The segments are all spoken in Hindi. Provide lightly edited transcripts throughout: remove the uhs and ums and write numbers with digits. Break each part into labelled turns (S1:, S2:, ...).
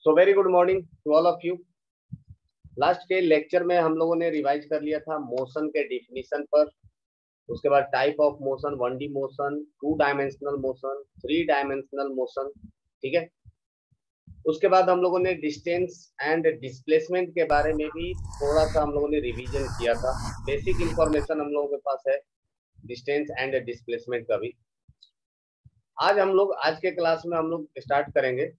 S1: So very good morning to all of you. Last के लेक्चर में हम लोगों ने रिवाइज कर लिया था मोशन के डिफिनीशन पर। उसके बाद type of motion, 1D motion, 2 dimensional motion, 3 dimensional motion. ठीक है। उसके बाद हम लोगों ने डिस्टेंस एंड डिस्प्लेसमेंट के बारे में भी थोड़ा सा हम लोगों ने रिवीजन किया था। बेसिक इंफॉर्मेशन हम लोगों के पास है डिस्टेंस एंड डिस्प्लेसमेंट का भी। आज के क्लास में हम लोग स्टार्ट करेंगे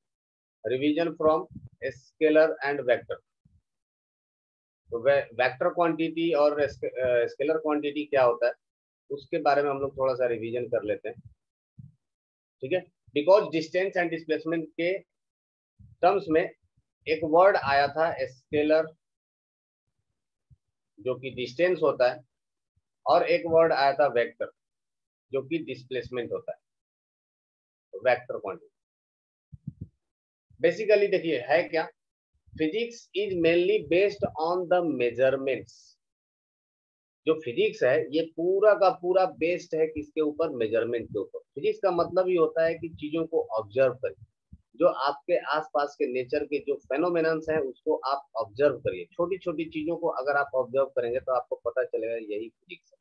S1: revision from scalar and vector. तो वेक्टर क्वांटिटी और स्केलर क्वांटिटी क्या होता है उसके बारे में हम लोग थोड़ा सा रिवीजन कर लेते हैं। ठीक है। बिकॉज डिस्टेंस एंड डिस्प्लेसमेंट के टर्म्स में एक वर्ड आया था स्केलर जो कि डिस्टेंस होता है, और एक वर्ड आया था वेक्टर जो कि डिस्प्लेसमेंट होता है। वेक्टर क्वांटिटी बेसिकली देखिए है क्या, physics is mainly based on the measurements. जो फिजिक्स है ये पूरा का पूरा बेस्ड है किसके ऊपर? मेजरमेंट के ऊपर। फिजिक्स का मतलब ही होता है कि चीजों को ऑब्जर्व करें, जो आपके आसपास के नेचर के जो फेनोमेनन्स हैं उसको आप ऑब्जर्व करिए। छोटी छोटी चीजों को अगर आप ऑब्जर्व करेंगे तो आपको पता चलेगा यही फिजिक्स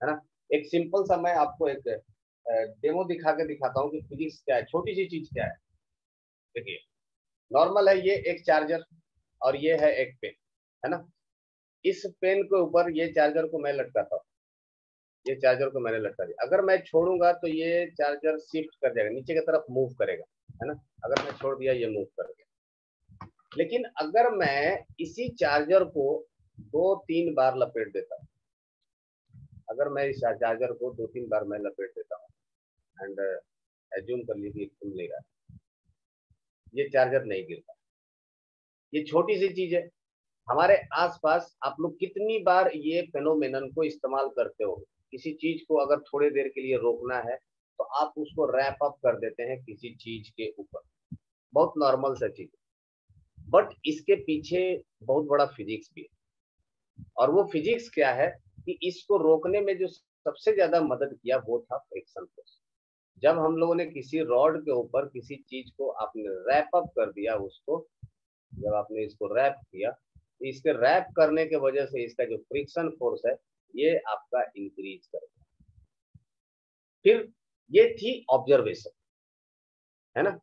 S1: है ना। एक सिंपल सा मैं आपको एक डेमो दिखा के दिखाता हूँ कि फिजिक्स क्या है, छोटी सी चीज क्या है। देखिए नॉर्मल है, ये एक चार्जर और ये है एक पेन, है ना। इस पेन के ऊपर ये चार्जर को मैं लटकाता हूँ, ये चार्जर को मैंने लटका दिया। अगर मैं छोड़ूंगा तो ये चार्जर शिफ्ट कर जाएगा, नीचे की तरफ मूव करेगा, है ना। अगर मैं छोड़ दिया ये मूव कर गया। लेकिन अगर मैं इसी चार्जर को 2-3 बार लपेट देता हूँ, अगर मैं इस चार्जर को 2-3 बार मैं लपेट देता हूँ एंड एज्यूम कर लीजिए खुल नहीं रहा, ये चार्जर नहीं गिरता। ये छोटी सी चीज है। हमारे आसपास आप लोग कितनी बार ये फेनोमेनन को इस्तेमाल करते हो? किसी चीज को अगर थोड़ी देर के लिए रोकना है तो आप उसको रैप अप कर देते हैं किसी चीज के ऊपर। बहुत नॉर्मल सा चीज, बट इसके पीछे बहुत बड़ा फिजिक्स भी है। और वो फिजिक्स क्या है कि इसको रोकने में जो सबसे ज्यादा मदद किया वो था फ्रिक्शन फोर्स। जब हम लोगों ने किसी रॉड के ऊपर किसी चीज को आपने रैप अप कर दिया, उसको जब आपने इसको रैप किया, इसके रैप करने के वजह से इसका जो फ्रिक्शन फोर्स है ये आपका इंक्रीज करेगा। फिर ये थी ऑब्जर्वेशन, है ना।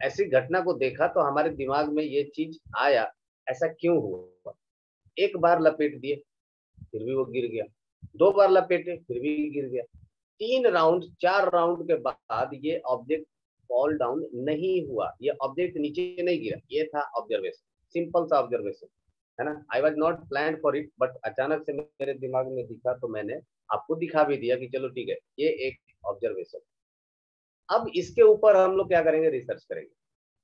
S1: ऐसी घटना को देखा तो हमारे दिमाग में ये चीज आया, ऐसा क्यों हुआ? एक बार लपेट दिए फिर भी वो गिर गया, 2 बार लपेटे फिर भी गिर गया, 3 राउंड 4 राउंड के बाद ये ऑब्जेक्ट फॉल डाउन नहीं हुआ, ये ऑब्जेक्ट नीचे नहीं गिरा। ये था ऑब्जर्वेशन, सिंपल सा ऑब्जर्वेशन, है ना। I was not plan for it, but अचानक से मेरे दिमाग में दिखा तो मैंने आपको दिखा भी दिया कि चलो ठीक है, ये एक ऑब्जर्वेशन। अब इसके ऊपर हम लोग क्या करेंगे? रिसर्च करेंगे।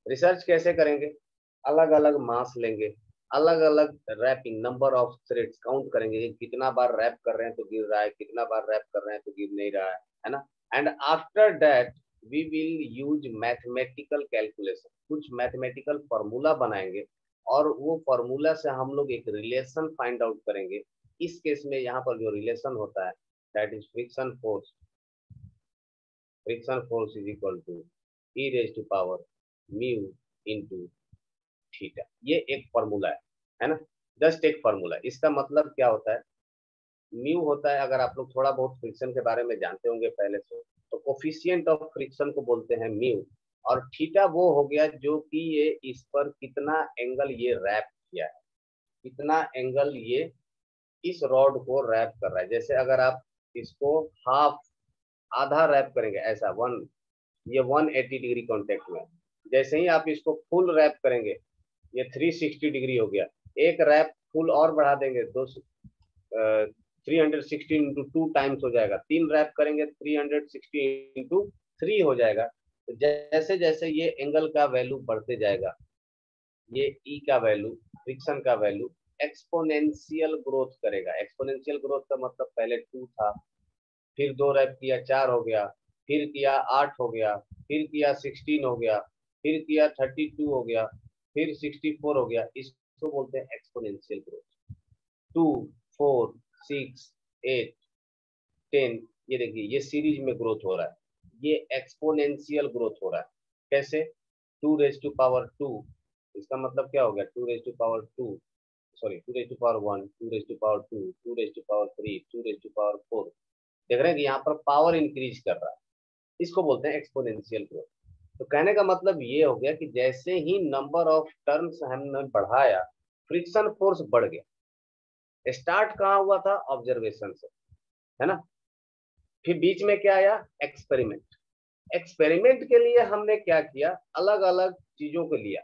S1: रिसर्च कैसे करेंगे? अलग अलग मास लेंगे, अलग अलग wrapping, number of threads count करेंगे, कितना बार रैप कर रहे हैं तो गिर रहा है, कितना बार रैप कर रहे हैं तो गिर नहीं रहा है ना। And after that we will use mathematical calculation, कुछ मैथमेटिकल फॉर्मूला बनाएंगे और वो फॉर्मूला से हम लोग एक रिलेशन फाइंड आउट करेंगे। इस केस में यहाँ पर जो रिलेशन होता है that is friction force. Friction force is equal to e raise to power mu into theta. ये एक फॉर्मूला है ना। जस्ट एक फॉर्मूला। इसका मतलब क्या होता है? म्यू होता है, अगर आप लोग थोड़ा बहुत फ्रिक्शन के बारे में जानते होंगे पहले से, तो कोफिशिएंट ऑफ फ्रिक्शन को बोलते हैं म्यू। और थीटा वो हो गया जो कि ये इस पर कितना एंगल ये रैप किया है, कितना एंगल ये इस रॉड को रैप कर रहा है। जैसे अगर आप इसको हाफ, आधा रैप करेंगे ऐसा, ये 180 डिग्री कॉन्टेक्ट में। जैसे ही आप इसको फुल रैप करेंगे ये 360 डिग्री हो गया। एक रैप फुल और बढ़ा देंगे, 360 इंटू 2 टाइम्स हो जाएगा। 3 रैप करेंगे 360 इंटू 3 हो जाएगा। तो जैसे जैसे ये एंगल का वैल्यू बढ़ते जाएगा, ये ई का वैल्यू, फ्रिक्शन का वैल्यू एक्सपोनेंशियल ग्रोथ करेगा। एक्सपोनेंशियल ग्रोथ का मतलब पहले 2 था, फिर 2 रैप किया 4 हो गया, फिर किया 8 हो गया, फिर किया 16 हो गया, फिर किया 32 हो गया, फिर 64 हो गया। इसको बोलते हैं एक्सपोनेंशियल ग्रोथ। 2, 4, 6, 8, 10, ये देखिए ये सीरीज में ग्रोथ हो रहा है, ये एक्सपोनेंशियल ग्रोथ हो रहा है। कैसे? 2 रेज टू पावर 2 इसका मतलब क्या हो गया, 2 सॉरी 2 2 2 3 देख रहे हैं कि यहाँ पर पावर इंक्रीज कर रहा है, इसको बोलते हैं एक्सपोनेंशियल ग्रोथ। तो कहने का मतलब ये हो गया कि जैसे ही नंबर ऑफ टर्न्स हमने बढ़ाया, फ्रिक्शन फोर्स बढ़ गया। स्टार्ट कहाँ हुआ था, ऑब्जर्वेशन से, है ना। फिर बीच में क्या आया, एक्सपेरिमेंट। एक्सपेरिमेंट के लिए हमने क्या किया, अलग अलग चीजों को लिया,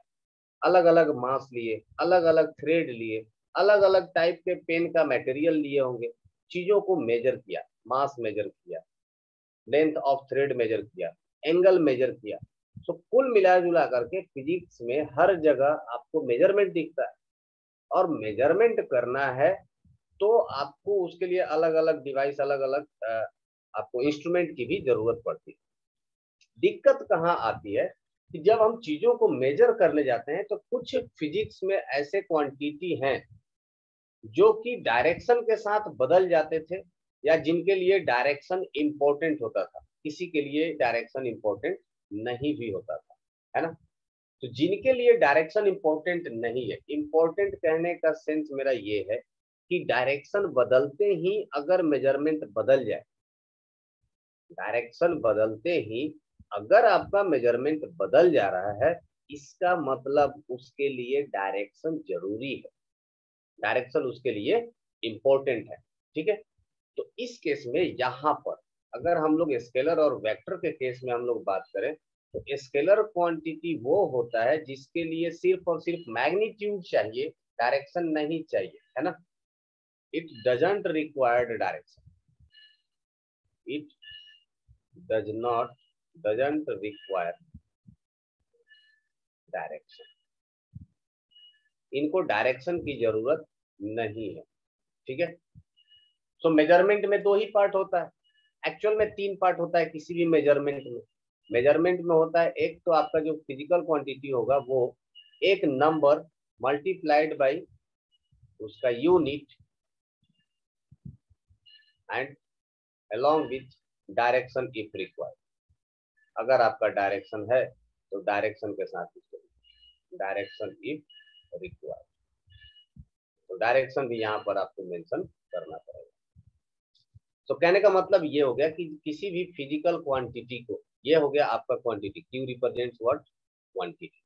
S1: अलग अलग मास लिए, अलग अलग थ्रेड लिए, अलग अलग टाइप के पेन का मटेरियल लिए होंगे, चीजों को मेजर किया, मास मेजर किया, लेंथ ऑफ थ्रेड मेजर किया, एंगल मेजर किया। तो कुल मिला जुला करके फिजिक्स में हर जगह आपको मेजरमेंट दिखता है, और मेजरमेंट करना है तो आपको उसके लिए अलग अलग डिवाइस, अलग अलग आपको इंस्ट्रूमेंट की भी जरूरत पड़ती है। दिक्कत कहाँ आती है कि जब हम चीजों को मेजर करने जाते हैं तो कुछ फिजिक्स में ऐसे क्वांटिटी हैं जो कि डायरेक्शन के साथ बदल जाते थे, या जिनके लिए डायरेक्शन इंपॉर्टेंट होता था, किसी के लिए डायरेक्शन इंपॉर्टेंट नहीं भी होता था, है ना। तो जिनके लिए डायरेक्शन इंपॉर्टेंट नहीं है, इंपॉर्टेंट कहने का सेंस मेरा ये है कि डायरेक्शन बदलते ही अगर मेजरमेंट बदल जाए, डायरेक्शन बदलते ही अगर आपका मेजरमेंट बदल जा रहा है, इसका मतलब उसके लिए डायरेक्शन जरूरी है, डायरेक्शन उसके लिए इंपॉर्टेंट है, ठीक है। तो इस केस में यहाँ पर अगर हम लोग स्केलर और वेक्टर के केस में हम लोग बात करें, तो स्केलर क्वांटिटी वो होता है जिसके लिए सिर्फ और सिर्फ मैग्नीट्यूड चाहिए, डायरेक्शन नहीं चाहिए, है ना। It doesn't required direction, it doesn't require direction, इनको डायरेक्शन की जरूरत नहीं है, ठीक है। सो मेजरमेंट में दो ही पार्ट होता है, एक्चुअल में तीन पार्ट होता है किसी भी मेजरमेंट में। मेजरमेंट में होता है, एक तो आपका जो फिजिकल क्वांटिटी होगा वो एक नंबर मल्टीप्लाइड बाय उसका unit and along with direction if required. अगर आपका डायरेक्शन है तो डायरेक्शन के साथ इसको डायरेक्शन इफ रिक्वायर्ड, तो डायरेक्शन भी यहाँ पर आपको मेंशन करना पड़ेगा। तो कहने का मतलब ये हो गया कि किसी भी फिजिकल क्वांटिटी को, ये हो गया आपका quantity, Q represents what, quantity,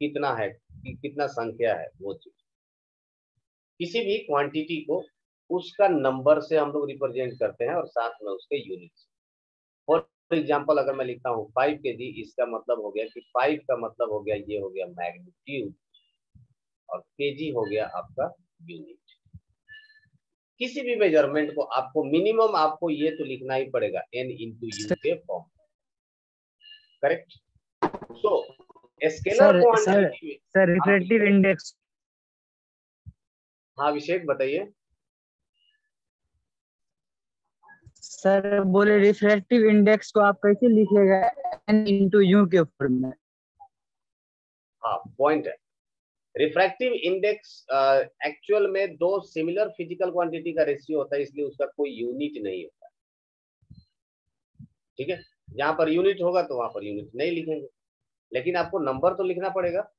S1: कितना है, कितना संख्या है वो चीज। किसी भी क्वांटिटी को उसका नंबर से हम लोग रिप्रेजेंट करते हैं और साथ में उसके यूनिट से। फॉर एग्जाम्पल अगर मैं लिखता हूँ 5 kg, इसका मतलब हो गया कि 5 का मतलब हो गया, ये हो गया मैग्नीट्यूड, और केजी हो गया आपका यूनिट। किसी भी मेजरमेंट को आपको मिनिमम आपको ये तो लिखना ही पड़ेगा n इंटू यू के form, correct. So scalar
S2: sir
S1: quantity,
S2: sir refractive index.
S1: हाँ अभिषेक बताइए।
S2: सर बोले रिफ्रैक्टिव इंडेक्स को आप कैसे लिखिएगा, n इंटू यू के फॉर्म में।
S1: हाँ पॉइंट है, रिफ्रैक्टिव इंडेक्स एक्चुअल में दो सिमिलर फिजिकल क्वांटिटी का रेशियो होता है, इसलिए उसका कोई यूनिट नहीं होता, ठीक है। जहां पर यूनिट होगा तो वहां पर यूनिट नहीं लिखेंगे, लेकिन आपको नंबर तो लिखना पड़ेगा,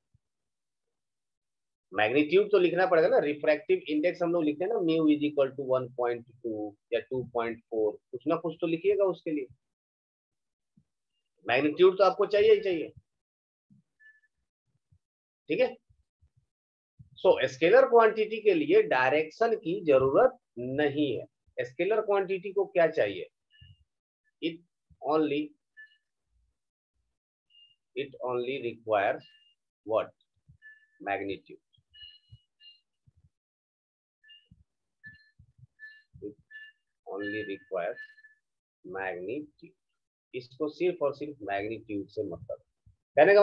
S1: मैग्नीट्यूड तो लिखना पड़ेगा ना। रिफ्रैक्टिव इंडेक्स हम लोग लिखते हैं ना, म्यू इज इक्वल टू 1.2 या 2.4, कुछ ना कुछ तो लिखिएगा उसके लिए, मैग्नीट्यूड तो आपको चाहिए ही चाहिए, ठीक है। सो स्केलर क्वांटिटी के लिए डायरेक्शन की जरूरत नहीं है। स्केलर क्वांटिटी को क्या चाहिए, it only requires what, magnitude, it only requires magnitude, इसको सिर्फ और सिर्फ मैग्नीट्यूड से मतलब, कहने का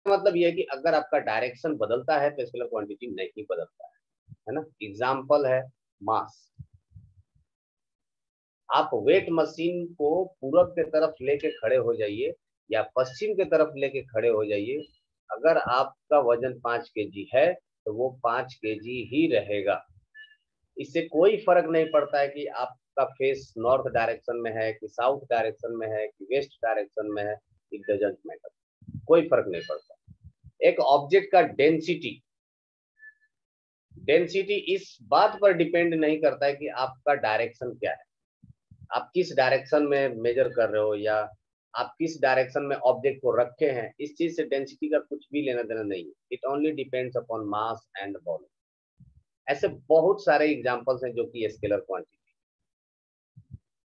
S1: मतलब यह है कि अगर आपका डायरेक्शन बदलता है तो स्केलर क्वांटिटी नहीं बदलता है ना। एग्जाम्पल है मास, आप वेट मशीन को पूरब के तरफ लेके खड़े हो जाइए या पश्चिम के तरफ लेके खड़े हो जाइए, अगर आपका वजन 5 kg है तो वो 5 kg ही रहेगा। इससे कोई फर्क नहीं पड़ता है कि आपका फेस नॉर्थ डायरेक्शन में है कि साउथ डायरेक्शन में है कि वेस्ट डायरेक्शन में है, इट डजंट मैटर, कोई फर्क नहीं पड़ता। एक ऑब्जेक्ट का डेंसिटी, डेंसिटी इस बात पर डिपेंड नहीं करता है कि आपका डायरेक्शन क्या है, आप किस डायरेक्शन में मेजर कर रहे हो या आप किस डायरेक्शन में ऑब्जेक्ट को रखे हैं, इस चीज से डेंसिटी का कुछ भी लेना देना नहीं है। It only depends upon mass and volume. ऐसे बहुत सारे एग्जांपल्स हैं जो कि स्केलर क्वांटिटी।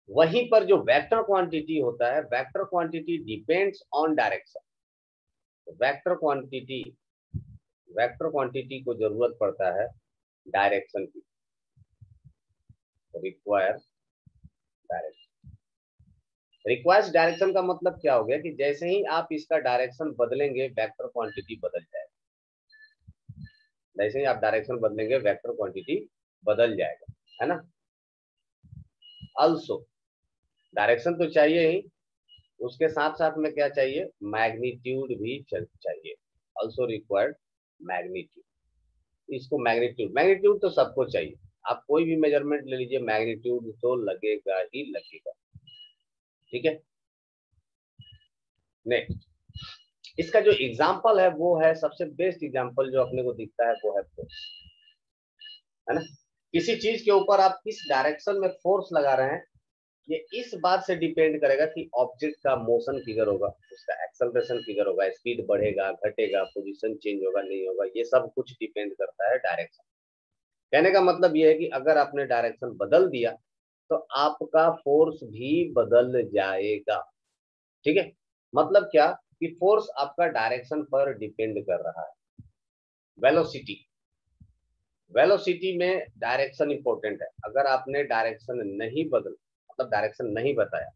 S1: वहीं पर जो वेक्टर क्वांटिटी होता है, vector quantity depends on direction. Vector quantity को जरूरत पड़ता है डायरेक्शन की, रिक्वायर डायरेक्शन। रिक्वायर्स डायरेक्शन का मतलब क्या हो गया कि जैसे ही आप इसका डायरेक्शन बदलेंगे वेक्टर क्वांटिटी बदल जाएगा। जैसे ही आप डायरेक्शन बदलेंगे वेक्टर क्वांटिटी बदल जाएगा, है ना। अल्सो डायरेक्शन तो चाहिए ही, उसके साथ साथ में क्या चाहिए, मैग्नीट्यूड भी चाहिए। Also required magnitude. इसको मैग्नीट्यूड, मैग्नीट्यूड तो सबको चाहिए। आप कोई भी मेजरमेंट ले लीजिए, मैग्नीट्यूड तो लगेगा ही लगेगा। ठीक है। नेक्स्ट, इसका जो एग्जाम्पल है वो है, सबसे बेस्ट एग्जाम्पल जो अपने को दिखता है वो है फोर्स, है ना। किसी चीज के ऊपर आप किस डायरेक्शन में फोर्स लगा रहे हैं, ये इस बात से डिपेंड करेगा कि ऑब्जेक्ट का मोशन फिगर होगा, उसका एक्सेलरेशन फिगर होगा, स्पीड बढ़ेगा घटेगा, पोजीशन चेंज होगा नहीं होगा, ये सब कुछ डिपेंड करता है डायरेक्शन। कहने का मतलब ये है कि अगर आपने डायरेक्शन बदल दिया तो आपका फोर्स भी बदल जाएगा। ठीक है। मतलब क्या कि फोर्स आपका डायरेक्शन पर डिपेंड कर रहा है। वेलोसिटी, वेलोसिटी में डायरेक्शन इंपॉर्टेंट है। अगर आपने डायरेक्शन नहीं बदल, मतलब डायरेक्शन नहीं बताया,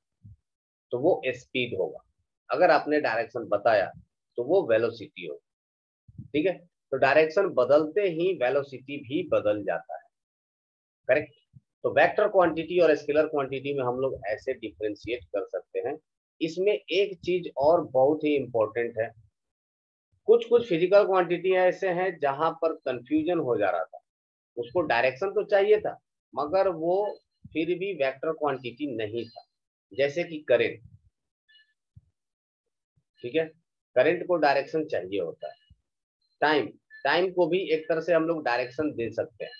S1: तो वो स्पीड होगा। अगर आपने डायरेक्शन बताया तो वो वेलोसिटी होगा। ठीक है। तो डायरेक्शन बदलते ही वेलोसिटी भी बदल जाता है। करेक्ट। तो वेक्टर क्वांटिटी और स्केलर क्वांटिटी में हम लोग ऐसे डिफरेंशिएट कर सकते हैं। इसमें एक चीज और बहुत ही इंपॉर्टेंट है, कुछ कुछ फिजिकल क्वांटिटी ऐसे हैं जहां पर कंफ्यूजन हो जा रहा था। उसको डायरेक्शन तो चाहिए था मगर वो फिर भी वेक्टर क्वांटिटी नहीं था, जैसे कि करेंट। ठीक है। करंट को डायरेक्शन चाहिए होता है। टाइम, टाइम को भी एक तरह से हम लोग डायरेक्शन दे सकते हैं,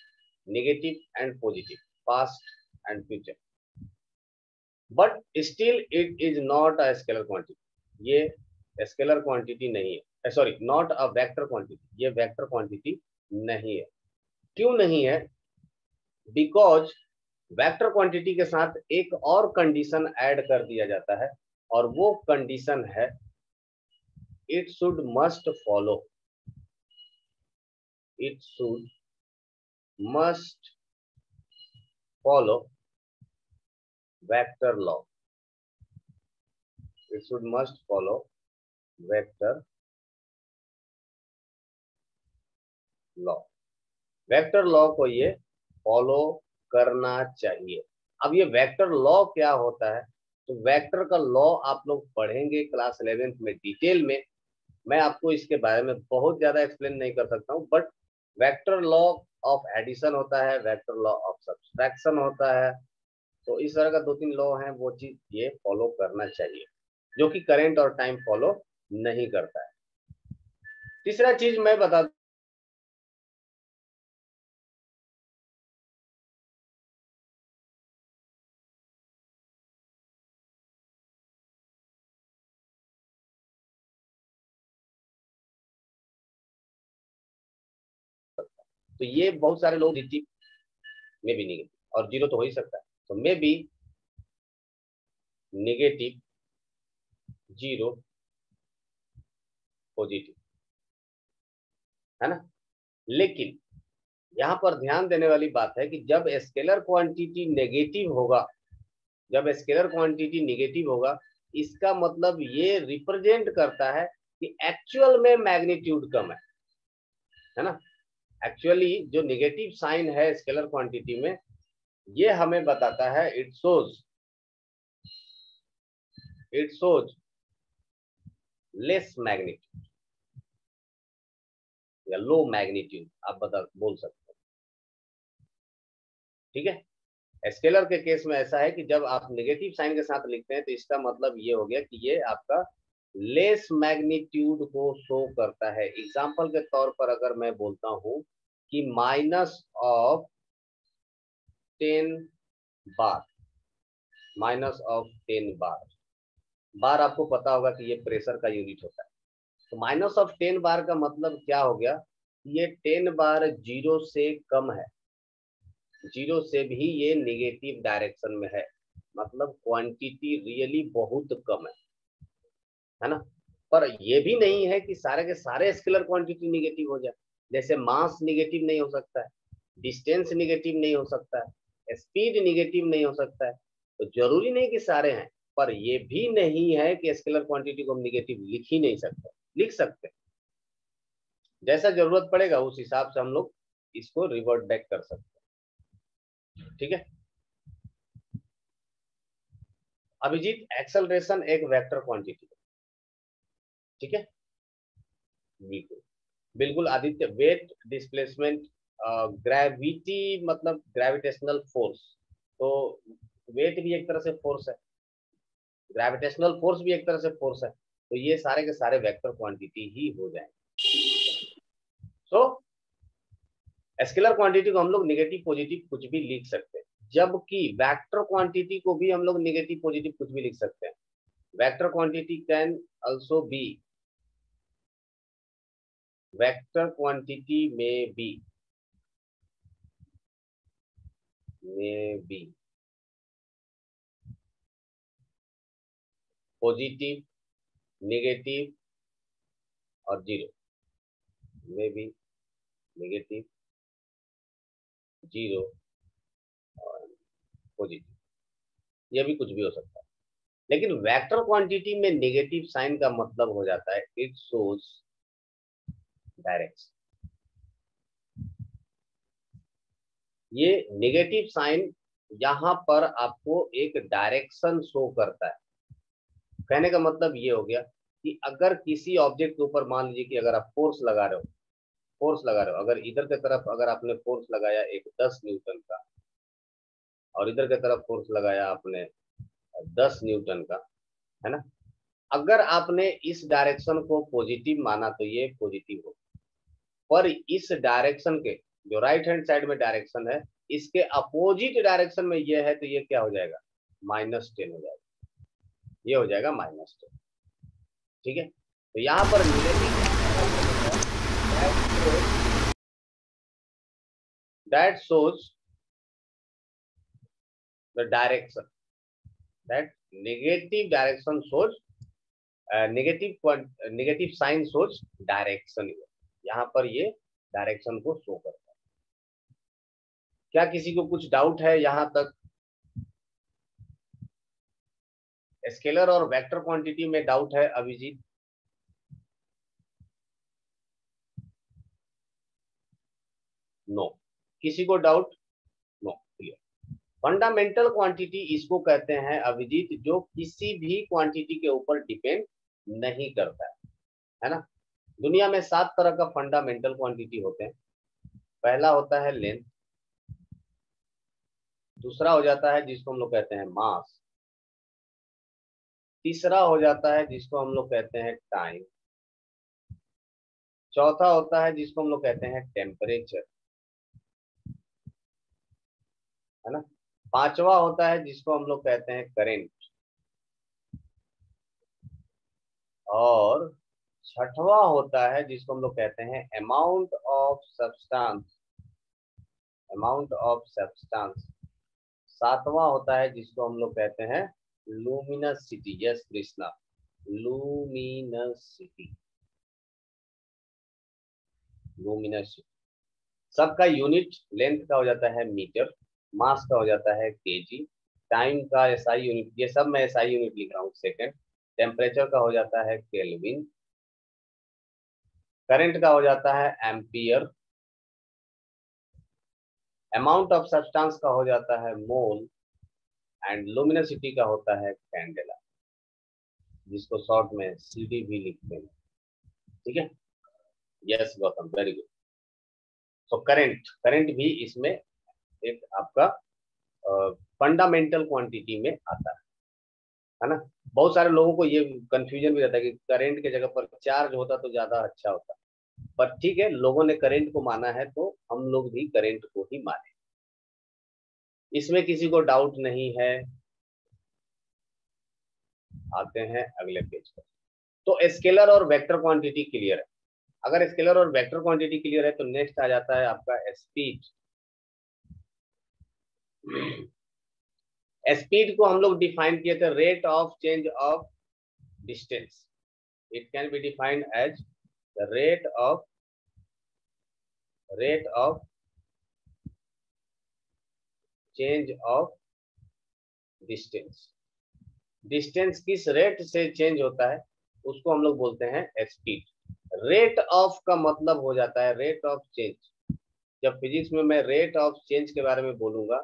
S1: negative and positive, past and future, but still it is not a scalar quantity. ये स्केलर क्वांटिटी नहीं है, sorry not a vector quantity, ये वेक्टर क्वांटिटी नहीं है। क्यों नहीं है? बिकॉज वेक्टर क्वांटिटी के साथ एक और कंडीशन ऐड कर दिया जाता है, और वो कंडीशन है it should must follow, it should must follow vector law, it should must follow vector law। Vector law को ये फॉलो करना चाहिए। अब ये वेक्टर लॉ क्या होता है, तो वेक्टर का लॉ आप लोग पढ़ेंगे क्लास 11th में डिटेल में। मैं आपको इसके बारे में बहुत ज्यादा एक्सप्लेन नहीं कर सकता हूँ, but vector law of addition होता है, वेक्टर लॉ ऑफ सब्सट्रैक्शन होता है। तो इस तरह का 2-3 लॉ हैं, वो चीज ये फॉलो करना चाहिए, जो कि करंट और टाइम फॉलो नहीं करता है। तीसरा चीज मैं बता, तो ये बहुत सारे लोग में भी नेगेटिव और जीरो तो हो ही सकता है, तो may be negative, zero, positive, है ना। लेकिन यहाँ पर ध्यान देने वाली बात है कि जब स्केलर क्वांटिटी नेगेटिव होगा, जब स्केलर क्वांटिटी नेगेटिव होगा, इसका मतलब ये रिप्रेजेंट करता है कि एक्चुअल में मैग्नीट्यूड कम है ना। एक्चुअली जो नेगेटिव साइन है स्केलर क्वांटिटी में, ये हमें बताता है इट शोज लेस मैग्नीट्यूड या लो मैग्नीट्यूड, आप बोल सकते हो। ठीक है। स्केलर के केस में ऐसा है कि जब आप नेगेटिव साइन के साथ लिखते हैं तो इसका मतलब ये हो गया कि ये आपका लेस मैग्नीट्यूड को शो करता है। एग्जाम्पल के तौर पर अगर मैं बोलता हूं कि minus of 10 bar, minus of 10 बार, बार आपको पता होगा कि ये प्रेशर का यूनिट होता है। तो माइनस ऑफ 10 बार का मतलब क्या हो गया, ये 10 बार जीरो से कम है, जीरो से भी ये निगेटिव डायरेक्शन में है, मतलब क्वांटिटी रियली बहुत कम है ना। पर ये भी नहीं है कि सारे के सारे स्केलर क्वांटिटी निगेटिव हो जाए। जैसे मास निगेटिव नहीं हो सकता है, डिस्टेंस निगेटिव नहीं हो सकता है, स्पीड निगेटिव नहीं हो सकता है। तो जरूरी नहीं कि सारे हैं, पर ये भी नहीं है कि स्केलर क्वांटिटी को हम निगेटिव लिख ही नहीं सकते, लिख सकते। जैसा जरूरत पड़ेगा उस हिसाब से हम लोग इसको रिवर्ट बैक कर सकते हैं। ठीक है अभिजीत, एक्सेलरेशन एक वेक्टर क्वांटिटी है। ठीक है बिल्कुल बिल्कुल आदित्य, वेट डिस्प्लेसमेंट ग्रेविटी मतलब ग्रेविटेशनल फोर्स, तो वेट भी एक तरह से फोर्स है, ग्रेविटेशनल फोर्स भी एक तरह से फोर्स है, तो ये सारे के सारे वेक्टर क्वांटिटी ही हो जाएंगे। सो स्केलर क्वांटिटी को हम लोग निगेटिव पॉजिटिव कुछ भी लिख सकते हैं, जबकि वेक्टर क्वांटिटी को भी हम लोग निगेटिव पॉजिटिव कुछ भी लिख सकते हैं। Vector quantity can also be, vector quantity में बी पॉजिटिव, नेगेटिव और जीरो, में भी नेगेटिव, जीरो और पॉजिटिव, ये भी कुछ भी हो सकता है। लेकिन वेक्टर क्वांटिटी में नेगेटिव साइन का मतलब हो जाता है इट शोज डायरेक्शन। ये नेगेटिव साइन यहां पर आपको एक डायरेक्शन शो करता है। कहने का मतलब ये हो गया कि अगर किसी ऑब्जेक्ट के ऊपर मान लीजिए कि अगर आप फोर्स लगा रहे हो, फोर्स लगा रहे हो, अगर इधर की तरफ अगर आपने फोर्स लगाया एक 10 न्यूटन का, और इधर की तरफ फोर्स लगाया आपने 10 न्यूटन का, है ना। अगर आपने इस डायरेक्शन को पॉजिटिव माना तो ये पॉजिटिव हो, पर इस डायरेक्शन के जो राइट हैंड साइड में डायरेक्शन है, इसके अपोजिट डायरेक्शन में ये है, तो ये क्या हो जाएगा, -10 हो जाएगा, ये हो जाएगा -10। ठीक है तो यहाँ पर that shows the direction, that negative direction shows negative sign shows direction. यहाँ पर ये डायरेक्शन को शो करता है। क्या किसी को कुछ डाउट है यहाँ तक? स्केलर और वेक्टर क्वांटिटी में डाउट है अभिजीत? नो। किसी को doubt? No, clear. Fundamental quantity इसको कहते हैं अभिजीत जो किसी भी क्वांटिटी के ऊपर डिपेंड नहीं करता है ना। दुनिया में 7 तरह का फंडामेंटल क्वांटिटी होते हैं। पहला होता है लेंथ, दूसरा हो जाता है जिसको हम लोग कहते हैं मास, तीसरा हो जाता है जिसको हम लोग कहते हैं टाइम, चौथा होता है जिसको हम लोग कहते हैं टेम्परेचर, है ना। पांचवा होता है जिसको हम लोग कहते हैं करंट, और छठवा होता है जिसको हम लोग कहते हैं amount of substance, amount of substance. सातवां होता है जिसको हम लोग कहते हैं लूमिनसिटी। यस कृष्णा, लूमिनसिटी, लूमिनसिटी। सबका यूनिट लेंथ का हो जाता है मीटर, मास का हो जाता है केजी, टाइम का एसआई यूनिट, ये सब मैं एसआई यूनिट लिख रहा हूँ सेकंड, टेम्परेचर का हो जाता है केल्विन, करंट का हो जाता है एम्पियर, अमाउंट ऑफ सब्सटेंस का हो जाता है मोल, एंड लुमिनोसिटी का होता है कैंडेला, जिसको शॉर्ट में सीडी भी लिखते हैं। ठीक है yes Gautam, very good. So current, current भी इसमें एक आपका फंडामेंटल क्वांटिटी में आता है है ना। बहुत सारे लोगों को ये कंफ्यूजन भी रहता है कि करंट के जगह पर चार्ज होता तो ज्यादा अच्छा होता, पर ठीक है, लोगों ने करंट को माना है तो हम लोग भी करंट को ही माने, इसमें किसी को डाउट नहीं है। आते हैं अगले पेज पर। तो स्केलर और वेक्टर क्वांटिटी क्लियर है। अगर स्केलर और वेक्टर क्वांटिटी क्लियर है तो नेक्स्ट आ जाता है आपका स्पीड। स्पीड को हम लोग डिफाइन किए थे rate of change of distance. It can be defined as the rate of change of distance. Distance किस रेट से चेंज होता है उसको हम लोग बोलते हैं स्पीड। रेट ऑफ का मतलब हो जाता है रेट ऑफ चेंज। जब फिजिक्स में मैं रेट ऑफ चेंज के बारे में बोलूंगा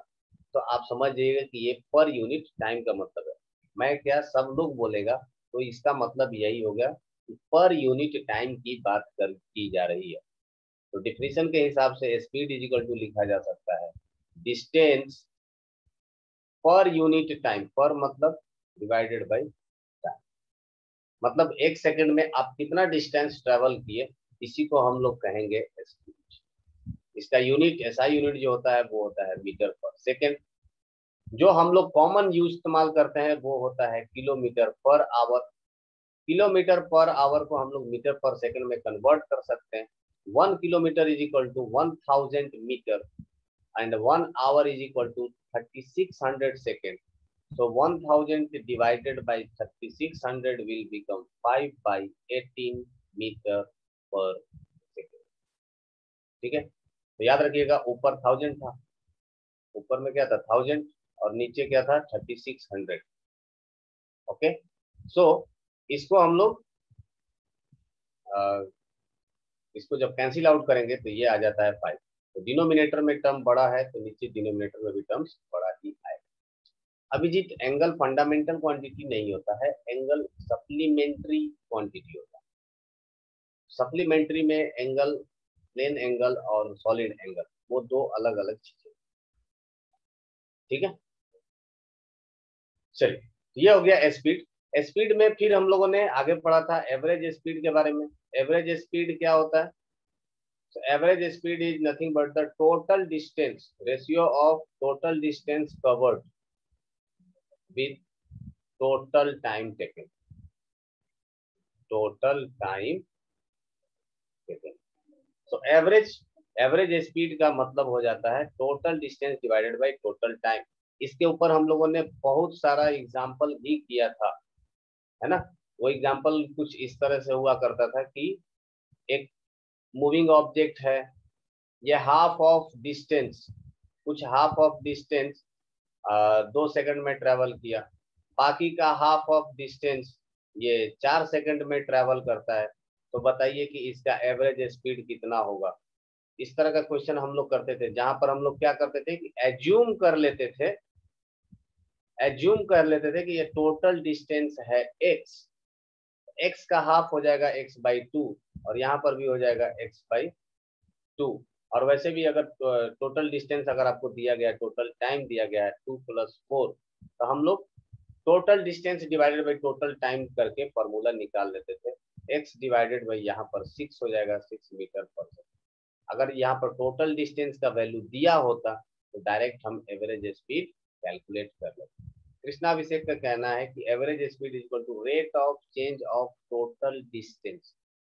S1: तो आप समझ जाइएगा कि ये पर यूनिट टाइम का मतलब है। मैं क्या, सब लोग बोलेगा तो इसका मतलब यही हो गया कि पर यूनिट टाइम की बात की जा रही है। तो डिफिनेशन के हिसाब से स्पीड इज इक्वल टू लिखा जा सकता है डिस्टेंस पर यूनिट टाइम, पर मतलब डिवाइडेड बाई टाइम। मतलब एक सेकंड में आप कितना डिस्टेंस ट्रेवल किए, इसी को हम लोग कहेंगे स्पीड। इसका यूनिट एसआई यूनिट जो होता है वो होता है मीटर पर सेकंड। जो हम लोग कॉमन यूज इस्तेमाल करते हैं वो होता है kilometre per hour. Kilometre per hour को हम लोग मीटर पर सेकंड में कन्वर्ट कर सकते हैं। 1 kilometre is equal to 1000 metre and 1 hour is equal to 3600 seconds. So 1000 divided by 3600 will become 5 by 18 meter per second. ठीक है, तो याद रखिएगा ऊपर 1000 था, ऊपर में क्या था 1000 और नीचे क्या था 3600। ओके, सो इसको हम लोग इसको जब कैंसिल आउट करेंगे तो ये आ जाता है 5। तो डिनोमिनेटर में टर्म बड़ा है तो नीचे डिनोमिनेटर में भी टर्म्स बड़ा ही आएगा। अभिजीत, एंगल फंडामेंटल क्वांटिटी नहीं होता है, एंगल सप्लीमेंट्री क्वांटिटी होता है। सप्लीमेंट्री में एंगल, प्लेन एंगल और सॉलिड एंगल, वो दो अलग अलग चीजें। ठीक है, चलिए, ये हो गया स्पीड। स्पीड में फिर हम लोगों ने आगे पढ़ा था एवरेज स्पीड के बारे में। एवरेज स्पीड क्या होता है? So average speed is nothing but the total distance, ratio of total distance covered with total time taken. Total time taken. So average speed का मतलब हो जाता है total distance divided by total time. इसके ऊपर हम लोगों ने बहुत सारा एग्जाम्पल भी किया था, है ना। वो एग्जाम्पल कुछ इस तरह से हुआ करता था कि एक मूविंग ऑब्जेक्ट है, ये हाफ ऑफ डिस्टेंस, कुछ हाफ ऑफ डिस्टेंस 2 सेकंड में ट्रेवल किया, बाकी का हाफ ऑफ डिस्टेंस ये 4 सेकंड में ट्रेवल करता है। तो बताइए कि इसका एवरेज स्पीड कितना होगा। इस तरह का क्वेश्चन हम लोग करते थे, जहां पर हम लोग क्या करते थे कि एज्यूम कर लेते थे कि ये टोटल डिस्टेंस है एक्स, एक्स का हाफ हो जाएगा एक्स बाई 2 और यहाँ पर भी हो जाएगा एक्स बाई 2। और वैसे भी अगर टोटल डिस्टेंस अगर आपको दिया गया, टोटल टाइम दिया गया है 2 + 4, तो हम लोग total distance divided by total time करके फॉर्मूला निकाल लेते थे। x डिवाइडेड बाई यहाँ पर 6 हो जाएगा 6 मीटर पर सेकंड। अगर यहाँ पर टोटल डिस्टेंस का वैल्यू दिया होता तो डायरेक्ट हम एवरेज स्पीड कैलकुलेट कर लेते। कृष्णाभिषेक का कहना है कि average speed is equal to rate of change of total distance.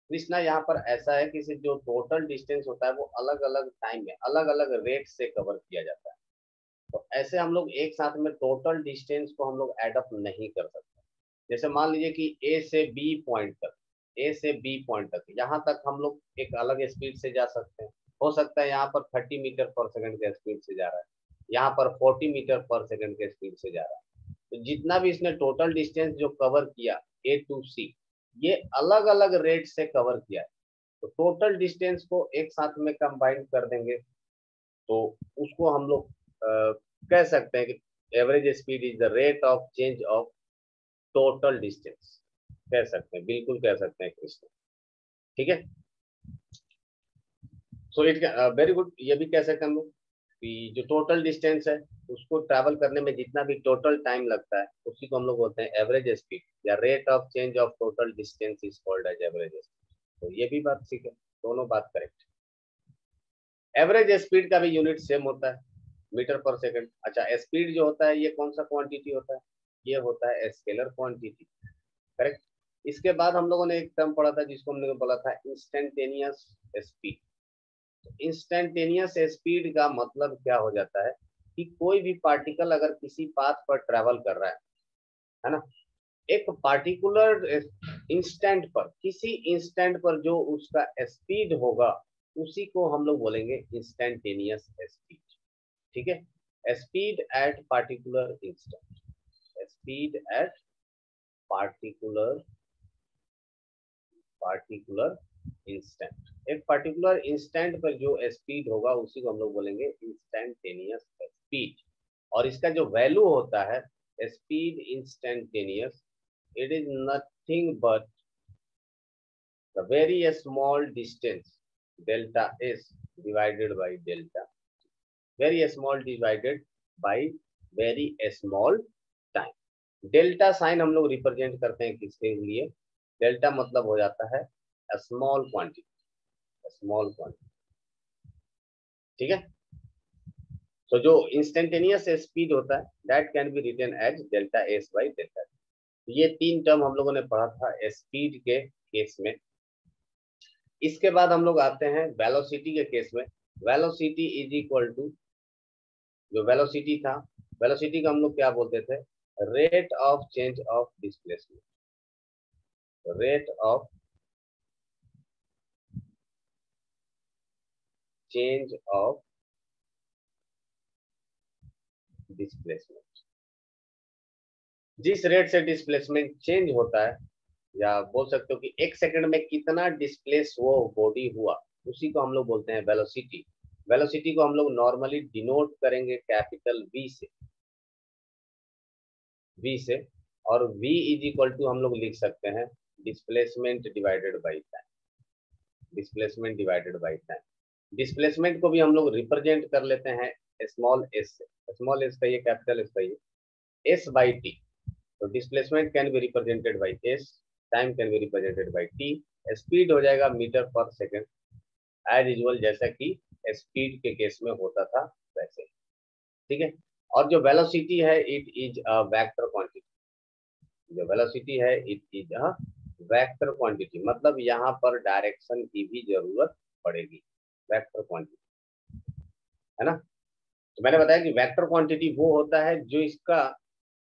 S1: Krishna, यहाँ पर ऐसा है कि जो टोटल डिस्टेंस होता है वो अलग अलग टाइम में अलग अलग रेट से कवर किया जाता है। तो ऐसे हम लोग एक साथ में टोटल डिस्टेंस को हम लोग एडअप नहीं कर सकते। जैसे मान लीजिए कि ए से बी पॉइंट तक, यहाँ तक हम लोग एक अलग स्पीड से जा सकते हैं। हो सकता है यहाँ पर 30 मीटर पर सेकंड के स्पीड से जा रहा है, यहाँ पर 40 मीटर पर सेकंड के स्पीड से जा रहा है। तो जितना भी इसने टोटल डिस्टेंस जो कवर किया ए टू सी, ये अलग अलग रेट से कवर किया है। तो टोटल डिस्टेंस को एक साथ में कंबाइन कर देंगे तो उसको हम लोग कह सकते हैं कि average speed is the rate of change of total distance. कह सकते हैं, बिल्कुल कह सकते हैं कृष्ण। ठीक है, सो इट वेरी गुड, ये भी कह सकते हैं हम लोग जो टोटल डिस्टेंस है उसको ट्रैवल करने में जितना भी टोटल टाइम लगता है उसी को हम लोग बोलते हैं एवरेज स्पीड, या rate of change of total distance is called as average speed. तो ये भी बात सीखे, दोनों बात करेक्ट। एवरेज स्पीड का भी यूनिट सेम होता है, मीटर पर सेकंड। अच्छा, स्पीड जो होता है ये कौन सा क्वांटिटी होता है? ये होता है स्केलर क्वांटिटी, करेक्ट। इसके बाद हम लोगों ने एक टर्म पढ़ा था जिसको हमने बोला था इंस्टेंटेनियस स्पीड। इंस्टेंटेनियस स्पीड का मतलब क्या हो जाता है कि कोई भी पार्टिकल अगर किसी पाथ पर ट्रेवल कर रहा है ना, एक पार्टिकुलर इंस्टेंट पर, किसी इंस्टेंट पर जो उसका स्पीड होगा उसी को हम लोग बोलेंगे इंस्टेंटेनियस स्पीड। ठीक है, speed at particular instant, speed at particular instant. एक पर्टिकुलर इंस्टेंट पर जो स्पीड होगा उसी को हम लोग बोलेंगे इंस्टेंटेनियस स्पीड। और इसका जो वैल्यू होता है speed instantaneous, it is nothing but the very small distance delta S divided by delta, very small divided by very small time. Delta sign हम लोग रिप्रेजेंट करते हैं किसके लिए? डेल्टा मतलब हो जाता है स्मॉल क्वांटिटी, स्मॉल क्वांटिटी। ठीक है, तो जो इंस्टेंटेनियस स्पीड होता है that can be written as delta S by delta T. ये तीन टर्म हम लोगों ने पढ़ा था स्पीड के केस में। इसके बाद हम लोग आते हैं वेलोसिटी के केस में। वेलोसिटी इज इक्वल टू, जो वेलोसिटी था, वेलोसिटी का हम लोग क्या बोलते थे? Rate of change of displacement, rate of change of displacement. जिस रेट से डिस्प्लेसमेंट चेंज होता है, या बोल सकते हो कि एक सेकंड में कितना डिस्प्लेस वो बॉडी हुआ, उसी को हम लोग बोलते हैं वेलोसिटी। वेलोसिटी को हम लोग नॉर्मली डिनोट करेंगे कैपिटल वी से, वी से। और v इज इक्वल टू हम लोग लिख सकते हैं displacement divided by time, displacement divided by time. Displacement को भी हम लोग रिप्रेजेंट कर लेते हैं स्मॉल एस से, स्मॉल एस का ये कैपिटल एस का ये एस बाई टी। तो displacement can be represented by S, time can be represented by T, speed हो जाएगा मीटर पर सेकेंड एज यूजुअल, जैसा कि स्पीड के केस में होता था वैसे। ठीक है, और जो वेलोसिटी है it is a vector quantity, जो वेलोसिटी है it is a vector quantity, मतलब यहाँ पर डायरेक्शन की भी जरूरत पड़ेगी, वेक्टर क्वांटिटी, है ना। तो मैंने बताया कि वेक्टर क्वांटिटी वो होता है जो इसका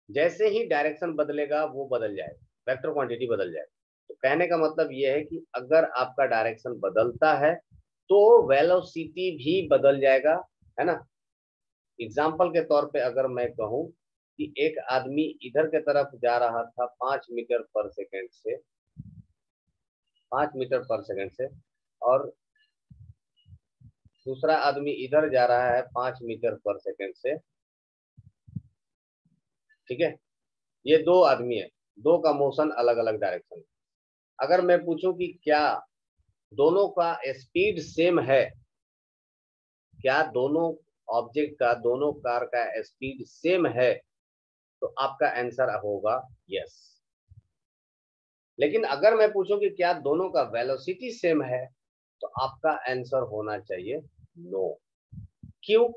S1: जैसे ही डायरेक्शन बदलेगा वो बदल जाएगा, वेक्टर क्वांटिटी बदल जाएगा। तो कहने का मतलब ये है कि अगर आपका डायरेक्शन बदलता है तो वेलोसिटी भी बदल जाएगा, है ना। एग्जाम्पल के तौर पे अगर मैं कहूँ कि एक आदमी इधर के तरफ जा रहा था 5 मीटर पर सेकेंड से, 5 मीटर पर सेकेंड से, और दूसरा आदमी इधर जा रहा है 5 मीटर पर सेकेंड से। ठीक है, ये दो आदमी है, दो का मोशन अलग अलग डायरेक्शन। अगर मैं पूछूं कि क्या दोनों का स्पीड सेम है, क्या दोनों ऑब्जेक्ट का, दोनों कार का स्पीड सेम है, तो आपका आंसर होगा यस। लेकिन अगर मैं पूछूं कि क्या दोनों का वेलोसिटी सेम है, तो आपका आंसर होना चाहिए नो। क्यों?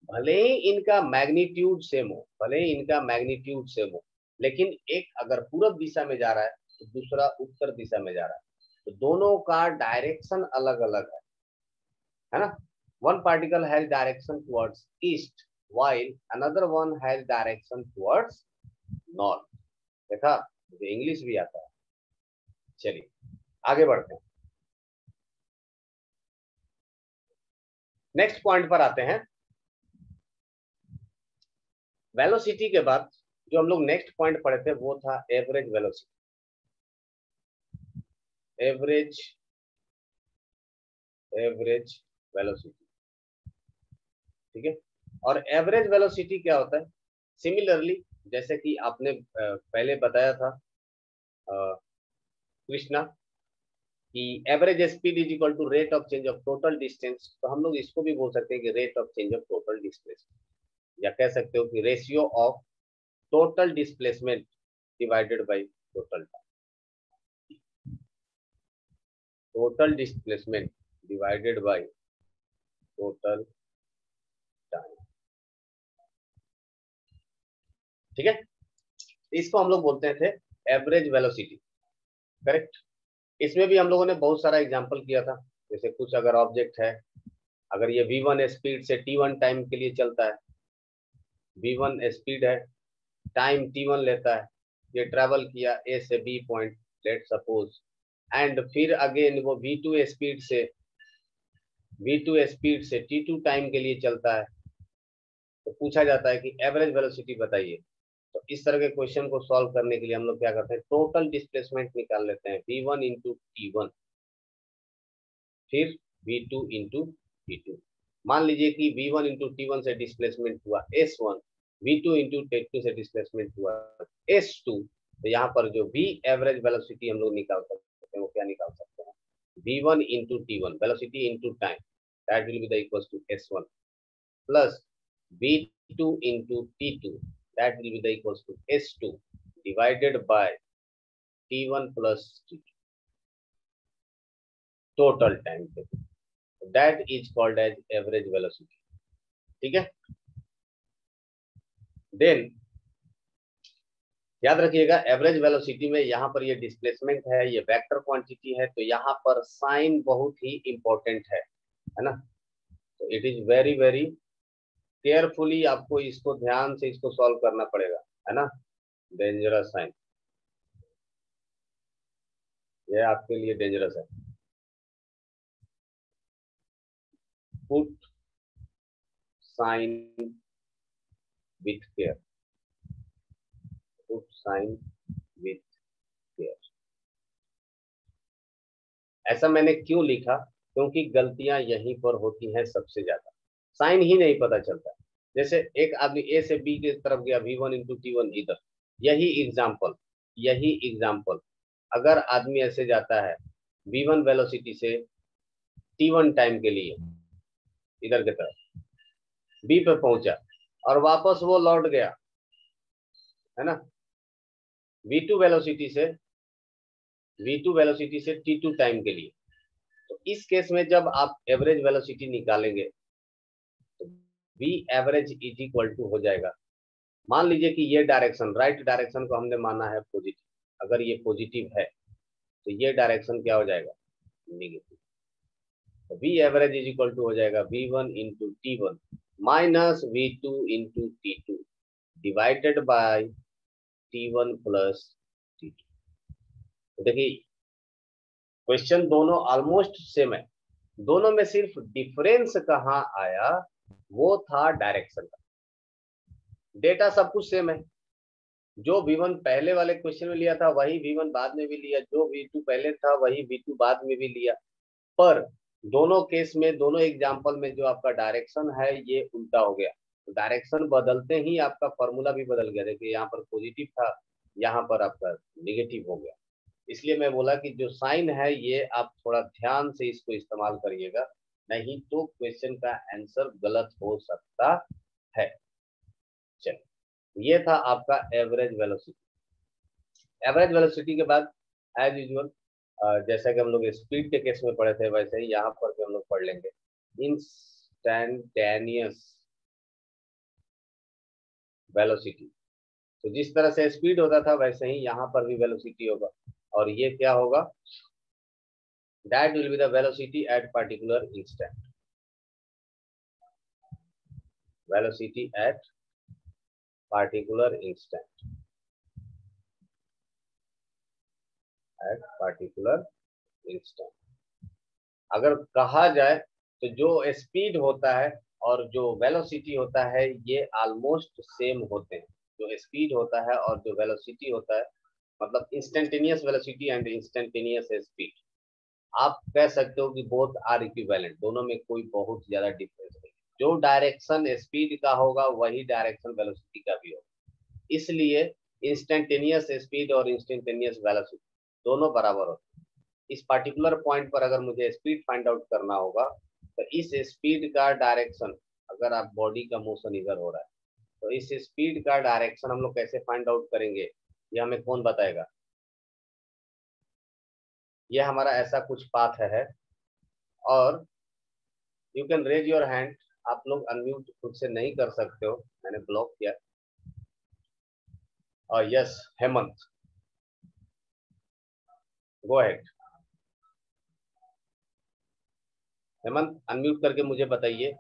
S1: भले ही इनका मैग्नीट्यूड सेम हो, भले ही इनका मैग्नीट्यूड सेम हो, लेकिन एक अगर पूरब दिशा में जा रहा है तो दूसरा उत्तर दिशा में जा रहा है, तो दोनों का डायरेक्शन अलग अलग है ना। One particle has direction towards east while another one has direction towards north। देखा, मुझे इंग्लिश भी आता है। चलिए आगे बढ़ते हैं, नेक्स्ट पॉइंट पर आते हैं। वेलोसिटी के बाद जो हम लोग नेक्स्ट पॉइंट पढ़े थे वो था average velocity, average average velocity. ठीक है, और एवरेज वेलोसिटी क्या होता है? सिमिलरली जैसे कि आपने पहले बताया था कृष्णा, कि average speed is equal to rate of change of total distance, तो हम लोग इसको भी बोल सकते हैं कि rate of change of total displacement, या कह सकते हो कि ratio of total displacement divided by total time, total displacement divided by total time. ठीक है, इसको हम लोग बोलते थे एवरेज वेलोसिटी, करेक्ट। इसमें भी हम लोगों ने बहुत सारा एग्जांपल किया था, जैसे कुछ अगर ऑब्जेक्ट है, अगर ये v1 स्पीड से t1 टाइम के लिए चलता है, v1 स्पीड है, टाइम t1 लेता है, ये ट्रैवल किया a से b point let suppose, and फिर अगेन वो v2 स्पीड से t2 टाइम के लिए चलता है, तो पूछा जाता है कि एवरेज वेलोसिटी बताइए। तो इस तरह के क्वेश्चन को सॉल्व करने के लिए हम लोग क्या करते हैं, टोटल डिस्प्लेसमेंट निकाल लेते हैं, v1 इंटू t1 फिर v2 इंटू t2। मान लीजिए कि v1 इंटू t1 से डिस्प्लेसमेंट हुआ s1, v2 इंटू t2 से डिस्प्लेसमेंट हुआ s2, तो यहाँ पर जो v एवरेज वेलोसिटी हम लोग निकाल सकते हैं वो क्या निकाल सकते हैं, v1 into t1 velocity into time, that will be the equals to s1 plus v2 into t2 that will be the equals to s2 divided by t1 plus t2 total time, that is called as average velocity। ठीक है, देन याद रखिएगा एवरेज वेलोसिटी में यहाँ पर ये डिस्प्लेसमेंट है, ये वेक्टर क्वांटिटी है, तो यहाँ पर साइन बहुत ही इंपॉर्टेंट है ना। तो it is very very carefully आपको इसको ध्यान से इसको सॉल्व करना पड़ेगा, है ना। डेंजरस साइन, ये आपके लिए डेंजरस है। Put sign with care, put sign with care. ऐसा मैंने क्यों लिखा, क्योंकि गलतियां यहीं पर होती हैं सबसे ज्यादा, साइन ही नहीं पता चलता। जैसे एक आदमी ए से बी की तरफ गया, v1 इंटू t1 इधर, यही एग्जाम्पल अगर आदमी ऐसे जाता है v1 वेलोसिटी से t1 टाइम के लिए इधर की तरफ b पे पहुंचा और वापस वो लौट गया, है ना, v2 वेलोसिटी से t2 टाइम के लिए, तो इस केस में जब आप एवरेज वेलोसिटी निकालेंगे तो v average is equal to हो जाएगा, मान लीजिए कि ये डायरेक्शन, राइट डायरेक्शन को हमने माना है पॉजिटिव, अगर ये पॉजिटिव है तो ये डायरेक्शन क्या हो जाएगा, नेगेटिव। तो v average is equal to हो जाएगा v1 into t1 minus v2 into t2 divided by t1 plus t2। देखिए क्वेश्चन दोनों ऑलमोस्ट सेम है, दोनों में सिर्फ डिफरेंस कहाँ आया, वो था डायरेक्शन का। डेटा सब कुछ सेम है, जो v1 पहले वाले क्वेश्चन में लिया था वही v1 बाद में भी लिया, जो v2 पहले था वही v2 बाद में भी लिया, पर दोनों केस में, दोनों एग्जाम्पल में जो आपका डायरेक्शन है ये उल्टा हो गया। तो डायरेक्शन बदलते ही आपका फॉर्मूला भी बदल गया। देखिए यहाँ पर पॉजिटिव था, यहाँ पर आपका नेगेटिव हो गया। इसलिए मैं बोला कि जो साइन है ये आप थोड़ा ध्यान से इसको इस्तेमाल करिएगा, नहीं तो क्वेश्चन का आंसर गलत हो सकता है। चलिए, ये था आपका एवरेज वेलोसिटी। एवरेज वेलोसिटी के बाद एज यूजुअल जैसा कि हम लोग स्पीड के केस में पढ़े थे वैसे ही यहाँ पर भी हम लोग पढ़ लेंगे इंस्टैंटेनियस वेलोसिटी। तो जिस तरह से स्पीड होता था वैसे ही यहाँ पर भी वेलोसिटी होगा, और ये क्या होगा, that will be the velocity at particular instant, velocity at particular instant, at particular instant. अगर कहा जाए तो जो स्पीड होता है और जो वेलोसिटी होता है ये ऑलमोस्ट सेम होते हैं। जो स्पीड होता है और जो वेलोसिटी होता है, मतलब instantaneous velocity and instantaneous speed, आप कह सकते हो कि बोथ आर इक्विवेलेंट, दोनों में कोई बहुत ज्यादा डिफरेंस नहीं। जो डायरेक्शन स्पीड का होगा वही डायरेक्शन वेलोसिटी का भी होगा, इसलिए इंस्टेंटेनियस स्पीड और इंस्टेंटेनियस वेलोसिटी दोनों बराबर होते हैं। इस पर्टिकुलर पॉइंट पर अगर मुझे स्पीड फाइंड आउट करना होगा तो इस स्पीड का डायरेक्शन, अगर आप बॉडी का मोशन इधर हो रहा है तो इस स्पीड का डायरेक्शन हम लोग कैसे फाइंड आउट करेंगे, ये हमें कौन बताएगा? ये हमारा ऐसा कुछ पाथ है। और you can raise your hand, आप लोग अनम्यूट खुद से नहीं कर सकते हो, मैंने ब्लॉक किया। और yes Hemant, go ahead. Hemant unmute करके मुझे बताइए,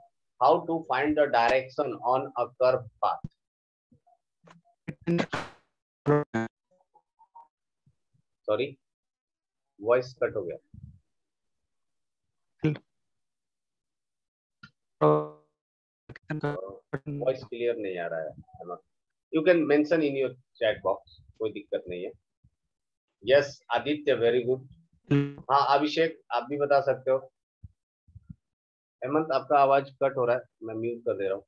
S1: how to find the direction on a curve path. Sorry, voice cut हो गया, वॉइस क्लियर नहीं आ रहा है। You can mention in your chat box, कोई दिक्कत नहीं है। Yes Aditya, very good. हाँ अभिषेक, आप भी बता सकते हो। हेमंत आपका आवाज कट हो रहा है, मैं म्यूट कर दे रहा हूँ।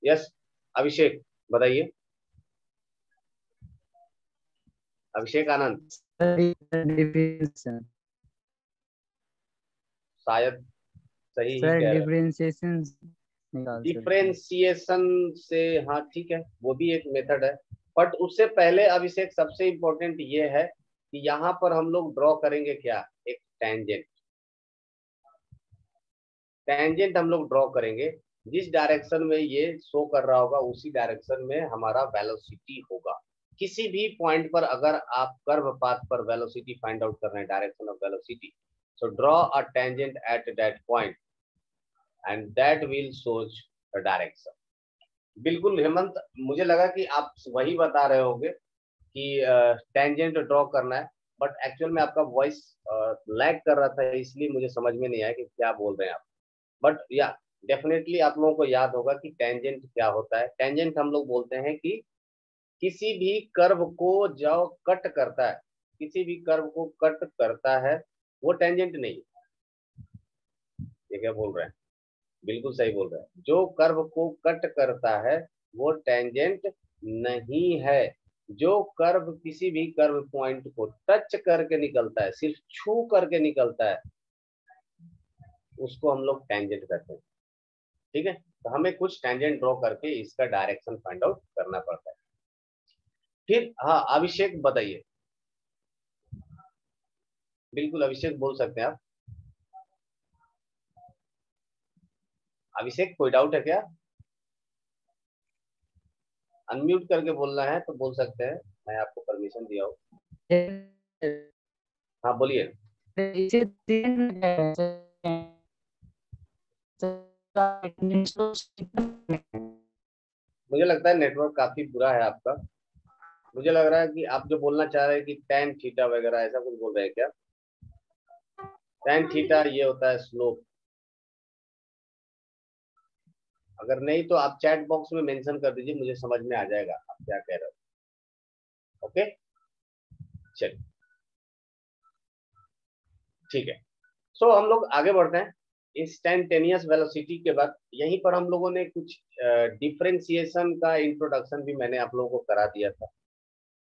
S1: यस अभिषेक बताइए। अभिषेक आनंद, शायद सही ही
S2: सर
S1: कह रहे हैं।
S2: डिफरेंशिएशन निकाल सकते हैं।
S1: डिफरेंशिएशन से, हाँ ठीक है, वो भी एक मेथड है। बट उससे पहले अभिषेक सबसे इंपॉर्टेंट ये है कि यहाँ पर हम लोग ड्रॉ करेंगे क्या, एक टेंजेंट। टेंजेंट हम लोग ड्रॉ करेंगे, जिस डायरेक्शन में ये शो कर रहा होगा उसी डायरेक्शन में हमारा वेलोसिटी होगा। किसी भी पॉइंट पर अगर आप कर्व पाथ पर वेलोसिटी फाइंड आउट कर रहे हैं, direction of velocity, so draw a tangent at that point and that will shows the direction. बिल्कुल हेमंत, मुझे लगा कि आप वही बता रहे होंगे कि टेंजेंट ड्रॉ करना है, बट एक्चुअल में आपका वॉइस लैग कर रहा था, इसलिए मुझे समझ में नहीं आया कि क्या बोल रहे हैं आप। बट या डेफिनेटली आप लोगों को याद होगा कि टेंजेंट क्या होता है। टेंजेंट हम लोग बोलते हैं कि किसी भी कर्व को जो कट करता है, किसी भी कर्व को कट करता है वो टेंजेंट नहीं। ये क्या बोल रहे हैं, बिल्कुल सही बोल रहे हैं, जो कर्व को कट करता है वो टेंजेंट नहीं है। जो कर्व किसी भी कर्व पॉइंट को टच करके निकलता है, सिर्फ छू करके निकलता है, उसको हम लोग टेंजेंट कहते हैं। ठीक है, तो हमें कुछ टेंजेंट ड्रॉ करके इसका डायरेक्शन फाइंड आउट करना पड़ता है। फिर हाँ अभिषेक बताइए। बिल्कुल अभिषेक बोल सकते हैं आप। अभिषेक कोई डाउट है क्या? अनम्यूट करके बोलना है तो बोल सकते हैं, मैं आपको परमिशन दिया हूँ। हाँ बोलिए।
S2: इसे
S1: मुझे लगता है नेटवर्क काफी बुरा है आपका। मुझे लग रहा है कि आप जो बोलना चाह रहे हैं कि टेन थीटा वगैरह ऐसा कुछ बोल रहे हैं क्या? टेन थीटा ये होता है स्लोप। अगर नहीं तो आप चैट बॉक्स में मेंशन कर दीजिए, मुझे समझ में आ जाएगा आप क्या कह रहे हो। ओके चलिए ठीक है। सो हम लोग आगे बढ़ते हैं। इंस्टेंटेनियस वेलोसिटी के बाद यहीं पर हम लोगों ने कुछ डिफरेंशिएशन का इंट्रोडक्शन भी मैंने आप लोगों को करा दिया था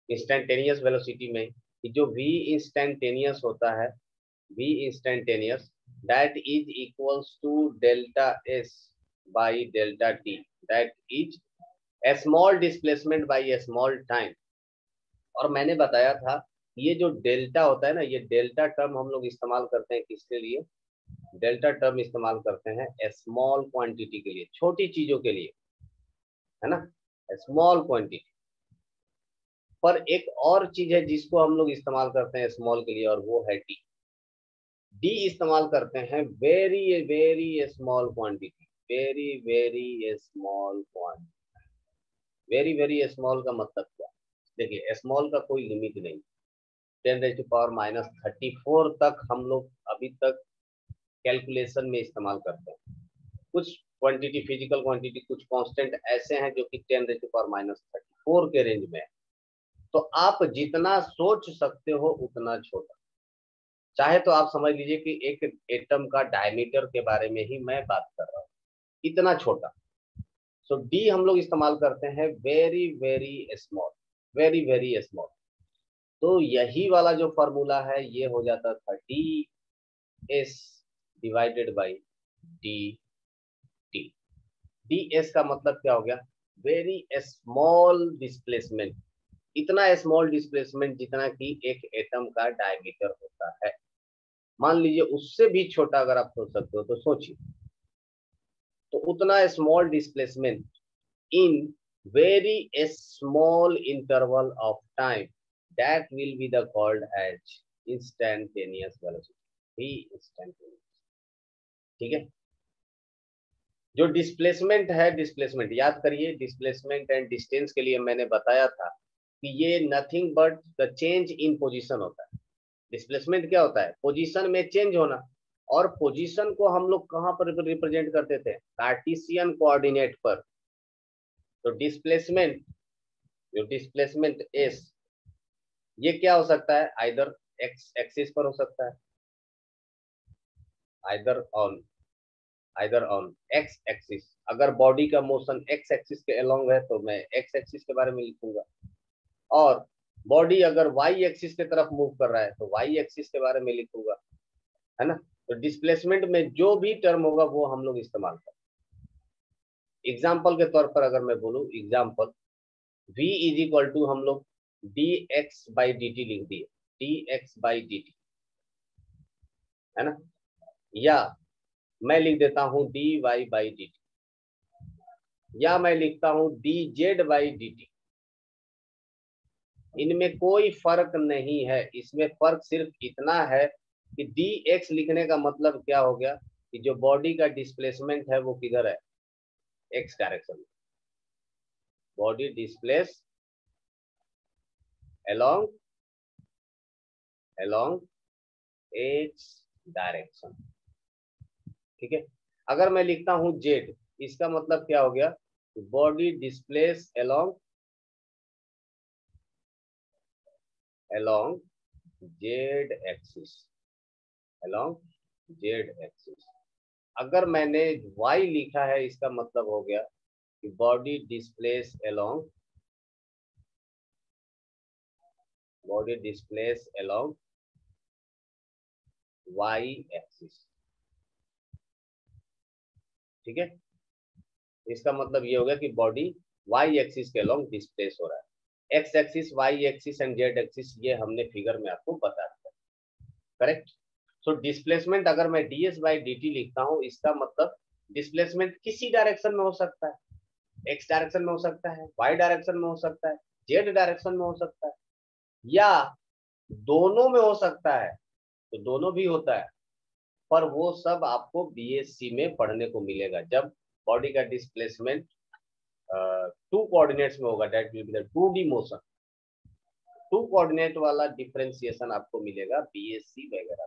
S1: इंस्टेंटेनियस वेलोसिटी में, कि जो v इंस्टेंटेनियस होता है, v instantaneous that is equals to delta s by delta t, that is a small displacement by a small time. और मैंने बताया था ये जो डेल्टा होता है ना, ये डेल्टा टर्म हम लोग इस्तेमाल करते हैं किसके लिए? डेल्टा टर्म इस्तेमाल करते हैं स्मॉल क्वांटिटी के लिए, छोटी चीजों के लिए, है ना, स्मॉल क्वांटिटी। पर एक और चीज है जिसको हम लोग इस्तेमाल करते हैं स्मॉल के लिए, और वो है डी। डी इस्तेमाल करते हैं very very small quantity, very very small quantity. Very very small का मतलब क्या? देखिए स्मॉल का कोई लिमिट नहीं, 10⁻⁻34 तक हम लोग अभी तक कैलकुलेशन में इस्तेमाल करते हैं। कुछ क्वांटिटी फिजिकल क्वांटिटी, कुछ कांस्टेंट ऐसे हैं जो कि 10⁻34 के रेंज में है। तो आप जितना सोच सकते हो उतना छोटा, चाहे तो आप समझ लीजिए कि एक एटम का डायमीटर के बारे में ही मैं बात कर रहा हूँ, इतना छोटा। सो डी हम लोग इस्तेमाल करते हैं very very small, very very small. तो यही वाला जो फॉर्मूला है ये हो जाता था D S divided by D T. D S का मतलब क्या हो गया, वेरी स्मॉल डिस्प्लेसमेंट, इतना स्मॉल डिस्प्लेसमेंट जितना कि एक एटम का डायमीटर होता है। मान लीजिए उससे भी छोटा अगर आप सोच सकते हो तो सोचिए, तो उतना small displacement in very small interval of time, that will be the called as instantaneous velocity, भी instantaneous। ठीक है, जो डिस्प्लेसमेंट है, डिस्प्लेसमेंट याद करिए, डिस्प्लेसमेंट एंड डिस्टेंस के लिए मैंने बताया था कि ये nothing but the change in position होता है। डिस्प्लेसमेंट क्या होता है, पोजीशन में चेंज होना, और पोजीशन को हम लोग कहां पर रिप्रेजेंट करते थे, कार्टेशियन कोऑर्डिनेट पर। तो डिस्प्लेसमेंट, जो डिस्प्लेसमेंट एस, ये क्या हो सकता है, आइदर एक्स एक्सिस पर हो सकता है, आइदर ऑन एक्स एक्सिस। अगर बॉडी का मोशन एक्स एक्सिस के अलोंग है तो मैं एक्स एक्सिस के बारे में लिखूंगा, और बॉडी अगर वाई एक्सिस की तरफ मूव कर रहा है तो वाई एक्सिस के बारे में लिखूंगा, है ना। तो डिस्प्लेसमेंट में जो भी टर्म होगा वो हम लोग इस्तेमाल करें। एग्जाम्पल के तौर पर अगर मैं बोलूं, example v is equal to हम लोग dx बाई डी टी लिख दिए, dx बाई डी टी, है ना, या मैं लिख देता हूं dy बाई डी टी, या मैं लिखता हूं dz बाई डी टी। इनमें कोई फर्क नहीं है, इसमें फर्क सिर्फ इतना है कि dx लिखने का मतलब क्या हो गया कि जो बॉडी का डिस्प्लेसमेंट है वो किधर है, x डायरेक्शन में, body displace along x direction. ठीक है, अगर मैं लिखता हूं z, इसका मतलब क्या हो गया, body displace along z axis, along z axis. अगर मैंने y लिखा है, इसका मतलब हो गया कि body displace along y axis. ठीक है, इसका मतलब ये हो गया कि बॉडी y एक्सिस के अलोंग डिस्प्लेस हो रहा है। x axis, y axis and z axis ये हमने फिगर में आपको बता दिया, करेक्ट। सो डिस्प्लेसमेंट अगर मैं ds बाई dt लिखता हूं, इसका मतलब डिस्प्लेसमेंट किसी डायरेक्शन में हो सकता है, x डायरेक्शन में हो सकता है, y डायरेक्शन में हो सकता है, z डायरेक्शन में हो सकता है, या दोनों में हो सकता है, तो दोनों भी होता है। पर वो सब आपको बीएससी में पढ़ने को मिलेगा, जब बॉडी का डिस्प्लेसमेंट टू कोऑर्डिनेट्स में होगा, that will be the 2D motion. Two coordinate वाला डिफरेंशिएशन आपको मिलेगा बीएससी वगैरह,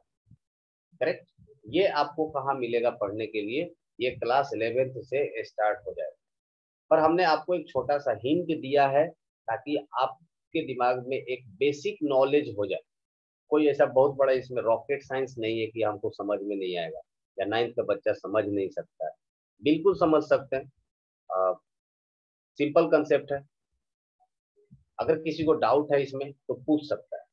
S1: करेक्ट। ये आपको कहाँ मिलेगा पढ़ने के लिए, ये क्लास 11th से स्टार्ट हो जाएगा। पर हमने आपको एक छोटा सा हिंट दिया है ताकि आपके दिमाग में एक बेसिक नॉलेज हो जाए। कोई ऐसा बहुत बड़ा इसमें रॉकेट साइंस नहीं है कि हमको समझ में नहीं आएगा या 9th का बच्चा समझ नहीं सकता है, बिल्कुल समझ सकते हैं। सिंपल कंसेप्ट है, अगर किसी को डाउट है इसमें तो पूछ सकता है।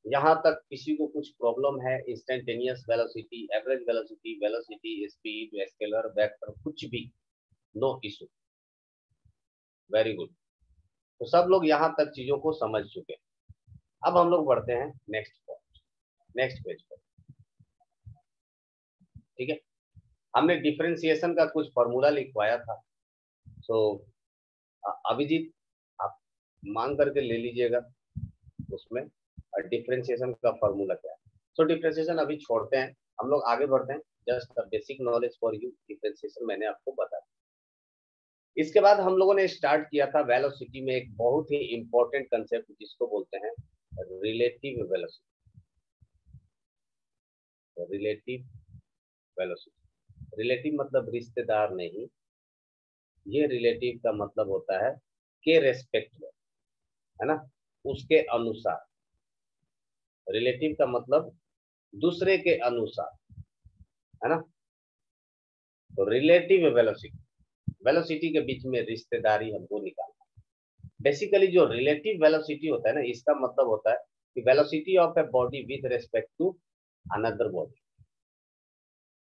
S1: यहाँ तक किसी को कुछ प्रॉब्लम है, instantaneous velocity, average velocity, velocity, speed, scalar, vector, कुछ भी, नो इशू, वेरी गुड। तो सब लोग यहाँ तक चीजों को समझ चुके हैं। अब हम लोग बढ़ते हैं नेक्स्ट पेज पर। ठीक है, हमने डिफरेंशिएशन का कुछ फॉर्मूला लिखवाया था, सो अभिजीत आप मांग करके ले लीजिएगा उसमें, और डिफरेंशिएशन का फॉर्मूला क्या है। सो डिफरेंशिएशन अभी छोड़ते हैं, हम लोग आगे बढ़ते हैं। Just basic knowledge for you, differentiation मैंने आपको बता दिया। इसके बाद हम लोगों ने स्टार्ट किया था वेलोसिटी में एक बहुत ही इंपॉर्टेंट कंसेप्ट जिसको बोलते हैं relative velocity. Relative velocity, relative मतलब रिश्तेदार नहीं, ये रिलेटिव का मतलब होता है के रेस्पेक्ट में, है ना, उसके अनुसार। रिलेटिव का मतलब दूसरे के अनुसार, है ना। तो रिलेटिव वेलोसिटी, वेलोसिटी के बीच में रिश्तेदारी हमको निकालना। बेसिकली जो रिलेटिव वेलोसिटी होता है ना, इसका मतलब होता है कि velocity of a body with respect to another body,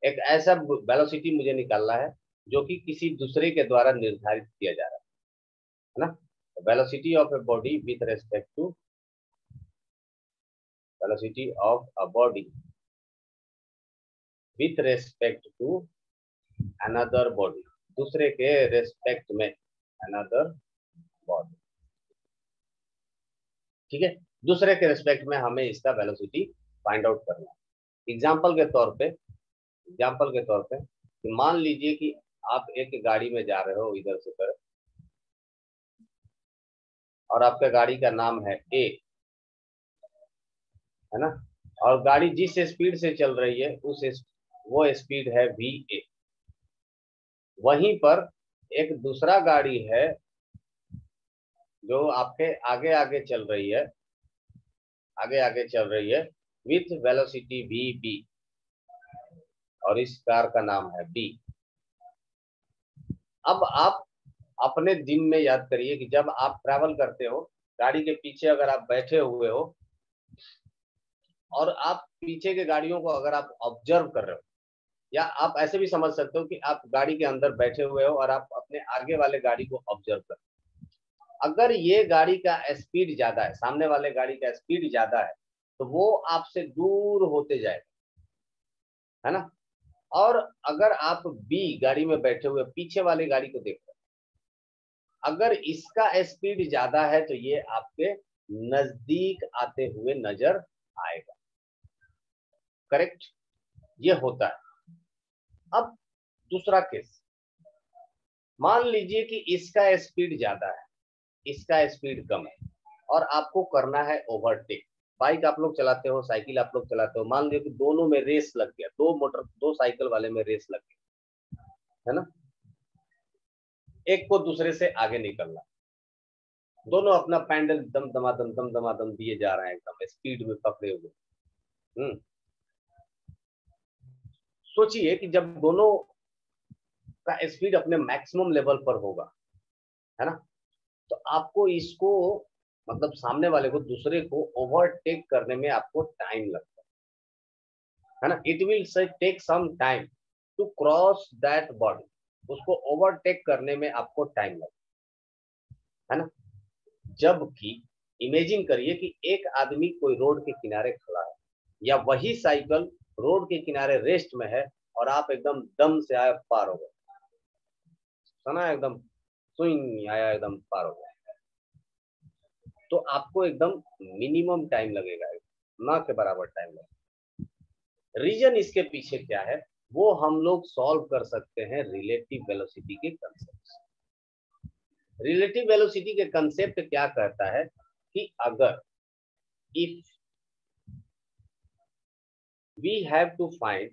S1: एक ऐसा वेलोसिटी मुझे निकालना है जो कि किसी दूसरे के द्वारा निर्धारित किया जा रहा है ना। Velocity of a body with respect to velocity of a body with respect to another body, दूसरे के रिस्पेक्ट में अनदर बॉडी, ठीक है, दूसरे के रिस्पेक्ट में हमें इसका वेलोसिटी फाइंड आउट करना है। एग्जांपल के तौर पे मान लीजिए कि आप एक गाड़ी में जा रहे हो इधर से उधर, और आपका गाड़ी का नाम है ए, है ना, और गाड़ी जिस स्पीड से चल रही है वो स्पीड है va। वहीं पर एक दूसरा गाड़ी है जो आपके आगे आगे चल रही है विथ वेलोसिटी vb, और इस कार का नाम है b। अब आप अपने दिन में याद करिए कि जब आप ट्रैवल करते हो, गाड़ी के पीछे अगर आप बैठे हुए हो और आप पीछे के गाड़ियों को अगर आप ऑब्जर्व कर रहे हो, या आप ऐसे भी समझ सकते हो कि आप गाड़ी के अंदर बैठे हुए हो और आप अपने आगे वाले गाड़ी को ऑब्जर्व कर रहे हो। अगर ये गाड़ी का स्पीड ज्यादा है, सामने वाले गाड़ी का स्पीड ज्यादा है, तो वो आपसे दूर होते जाएगा, है ना। और अगर आप बी गाड़ी में बैठे हुए पीछे वाली गाड़ी को देख रहे हो, अगर इसका स्पीड ज्यादा है तो ये आपके नजदीक आते हुए नजर आएगा, करेक्ट, ये होता है। अब दूसरा केस, मान लीजिए कि इसका स्पीड ज्यादा है, इसका स्पीड कम है, और आपको करना है ओवरटेक। बाइक आप लोग चलाते हो, साइकिल आप लोग चलाते हो, मान लीजिए कि दोनों में रेस लग गया, दो साइकिल वाले में रेस लग गया, है ना, एक को दूसरे से आगे निकलना, दोनों अपना पैंडल दम दमादम दिए जा रहे हैं, एकदम स्पीड में पकड़े हुए। सोचिए कि जब दोनों का स्पीड अपने मैक्सिमम लेवल पर होगा, है ना, तो आपको इसको मतलब सामने वाले को, दूसरे को ओवरटेक करने में आपको टाइम लगता है ना। It will take some time to cross that body, उसको ओवरटेक करने में आपको टाइम लगता है ना। जबकि इमेजिन करिए कि एक आदमी कोई रोड के किनारे खड़ा है, या वही साइकिल रोड के किनारे रेस्ट में है, और आप एकदम दम से आए पार हो गए, सुना, एकदम स्विंग आया, एकदम पार हो गया, तो आपको एकदम मिनिमम टाइम लगेगा, ना के बराबर टाइम लगेगा। रीजन इसके पीछे क्या है वो हम लोग सॉल्व कर सकते हैं रिलेटिव वेलोसिटी के कंसेप्ट से। रिलेटिव वेलोसिटी के कंसेप्ट क्या कहता है कि अगर if we have to find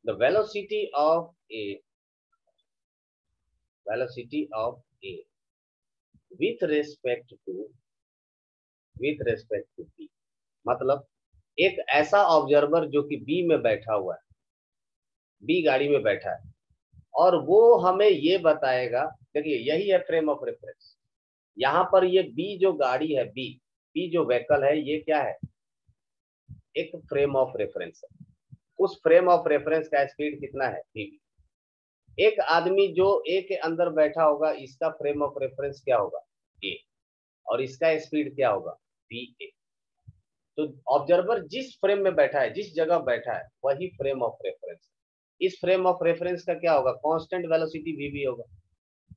S1: the velocity of a with respect to b, मतलब एक ऐसा ऑब्जर्वर जो कि बी में बैठा हुआ है, बी गाड़ी में बैठा है, और वो हमें ये बताएगा, देखिए यही है फ्रेम ऑफ रेफरेंस। यहाँ पर ये बी जो गाड़ी है, बी जो व्हीकल है, ये क्या है, एक फ्रेम ऑफ रेफरेंस है। उस फ्रेम ऑफ रेफरेंस का स्पीड कितना है, वी। एक आदमी जो ए के अंदर बैठा होगा, इसका फ्रेम ऑफ रेफरेंस क्या होगा, ए, और इसका स्पीड क्या होगा, वी ए। तो ऑब्जर्वर जिस फ्रेम में बैठा है, जिस जगह बैठा है, वही फ्रेम ऑफ रेफरेंस। इस फ्रेम ऑफ रेफरेंस का क्या होगा, कांस्टेंट वेलोसिटी वी होगा,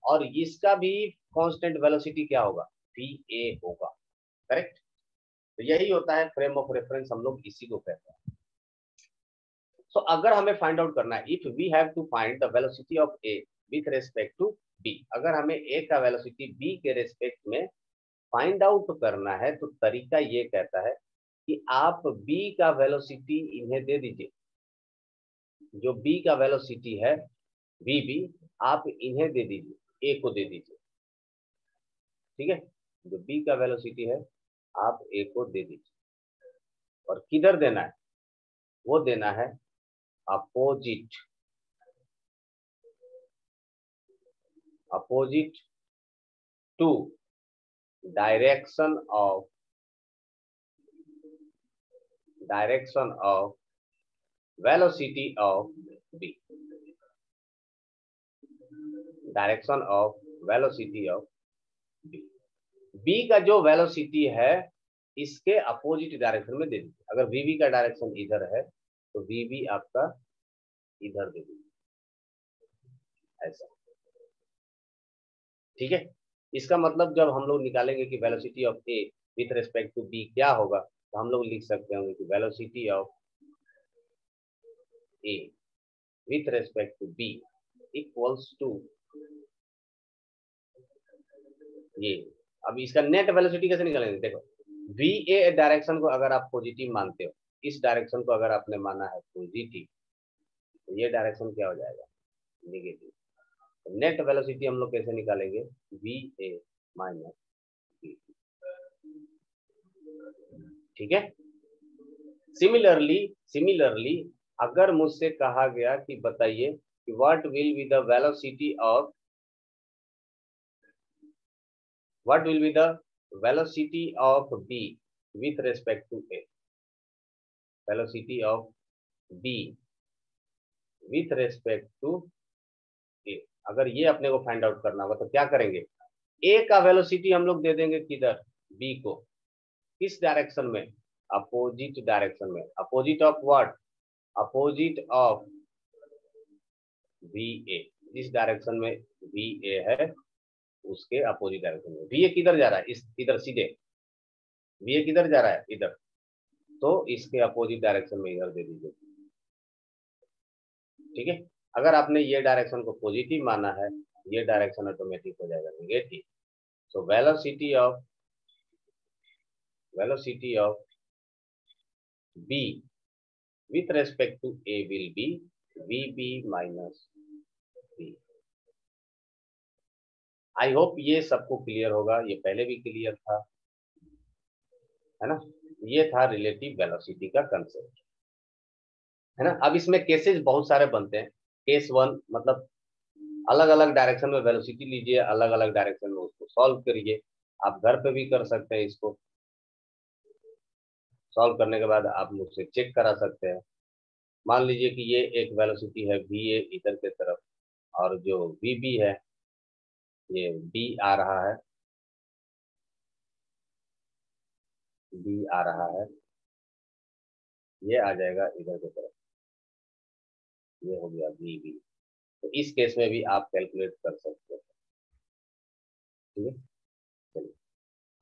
S1: और इसका भी कांस्टेंट वेलोसिटी क्या होगा, वी ए होगा, करेक्ट। तो यही होता है फ्रेम ऑफ रेफरेंस, हम लोग इसी को कहते हैं। सो अगर हमें फाइंड आउट करना है, if we have to find the velocity of A with respect to B, अगर हमें ए का वेलोसिटी बी के रेस्पेक्ट में फाइंड आउट करना है, तो तरीका ये कहता है कि आप बी का वेलोसिटी इन्हें दे दीजिए, जो बी का वेलोसिटी है वी बी, आप इन्हें दे दीजिए, ए को दे दीजिए, ठीक है, जो बी का वेलोसिटी है आप ए को दे दीजिए, और किधर देना है, वो देना है opposite opposite to direction of velocity of b, direction of velocity of b, b का जो वेलोसिटी है इसके अपोजिट डायरेक्शन में दे दीजिए। अगर vb का डायरेक्शन इधर है तो vb आपका इधर दे दीजिए, ऐसा। ठीक है, इसका मतलब जब हम लोग निकालेंगे कि velocity of A with respect to B क्या होगा, तो हम लोग लिख सकते होंगे कि velocity of A with respect to B equals to ये। अब इसका नेट वेलोसिटी कैसे निकालेंगे, देखो वी ए डायरेक्शन को अगर आप पॉजिटिव मानते हो, इस डायरेक्शन को अगर आपने माना है पॉजिटिव, तो ये डायरेक्शन क्या हो जाएगा, नेगेटिव। तो नेट वेलोसिटी हम लोग कैसे निकालेंगे, वी ए माइनस वी। ठीक है, सिमिलरली अगर मुझसे कहा गया कि बताइए कि what will be the velocity of b with respect to a, velocity of b with respect to a, अगर ये अपने को फाइंड आउट करना होगा तो क्या करेंगे, a का वेलोसिटी हम लोग दे देंगे किधर, b को, किस डायरेक्शन में, अपोजिट डायरेक्शन में। Opposite of what, opposite of va, जिस डायरेक्शन में va है उसके अपोजिट डायरेक्शन में। va किधर जा रहा है, इस इधर सीधे, va किधर जा रहा है, इधर, तो इसके अपोजिट डायरेक्शन में इधर दे दीजिए। ठीक है, अगर आपने ये डायरेक्शन को पॉजिटिव माना है, ये डायरेक्शन ऑटोमेटिक हो जाएगा negative. So velocity of b with respect to a will be vb minus b। I hope ये सबको क्लियर होगा, ये पहले भी क्लियर था, है ना। ये था रिलेटिव वेलोसिटी का कंसेप्ट, है ना। अब इसमें केसेस बहुत सारे बनते हैं। केस 1 मतलब अलग अलग डायरेक्शन में वेलोसिटी लीजिए, अलग अलग डायरेक्शन में उसको सॉल्व करिए। आप घर पे भी कर सकते हैं, इसको सॉल्व करने के बाद आप मुझसे चेक करा सकते हैं। मान लीजिए कि ये एक वेलोसिटी है वी ए इधर के तरफ, और जो वी बी है ये बी आ रहा है, बी आ रहा है, ये आ जाएगा इधर की तरफ, ये हो गया वी बी। तो इस केस में भी आप कैलकुलेट कर सकते हैं। ठीक है, चलिए।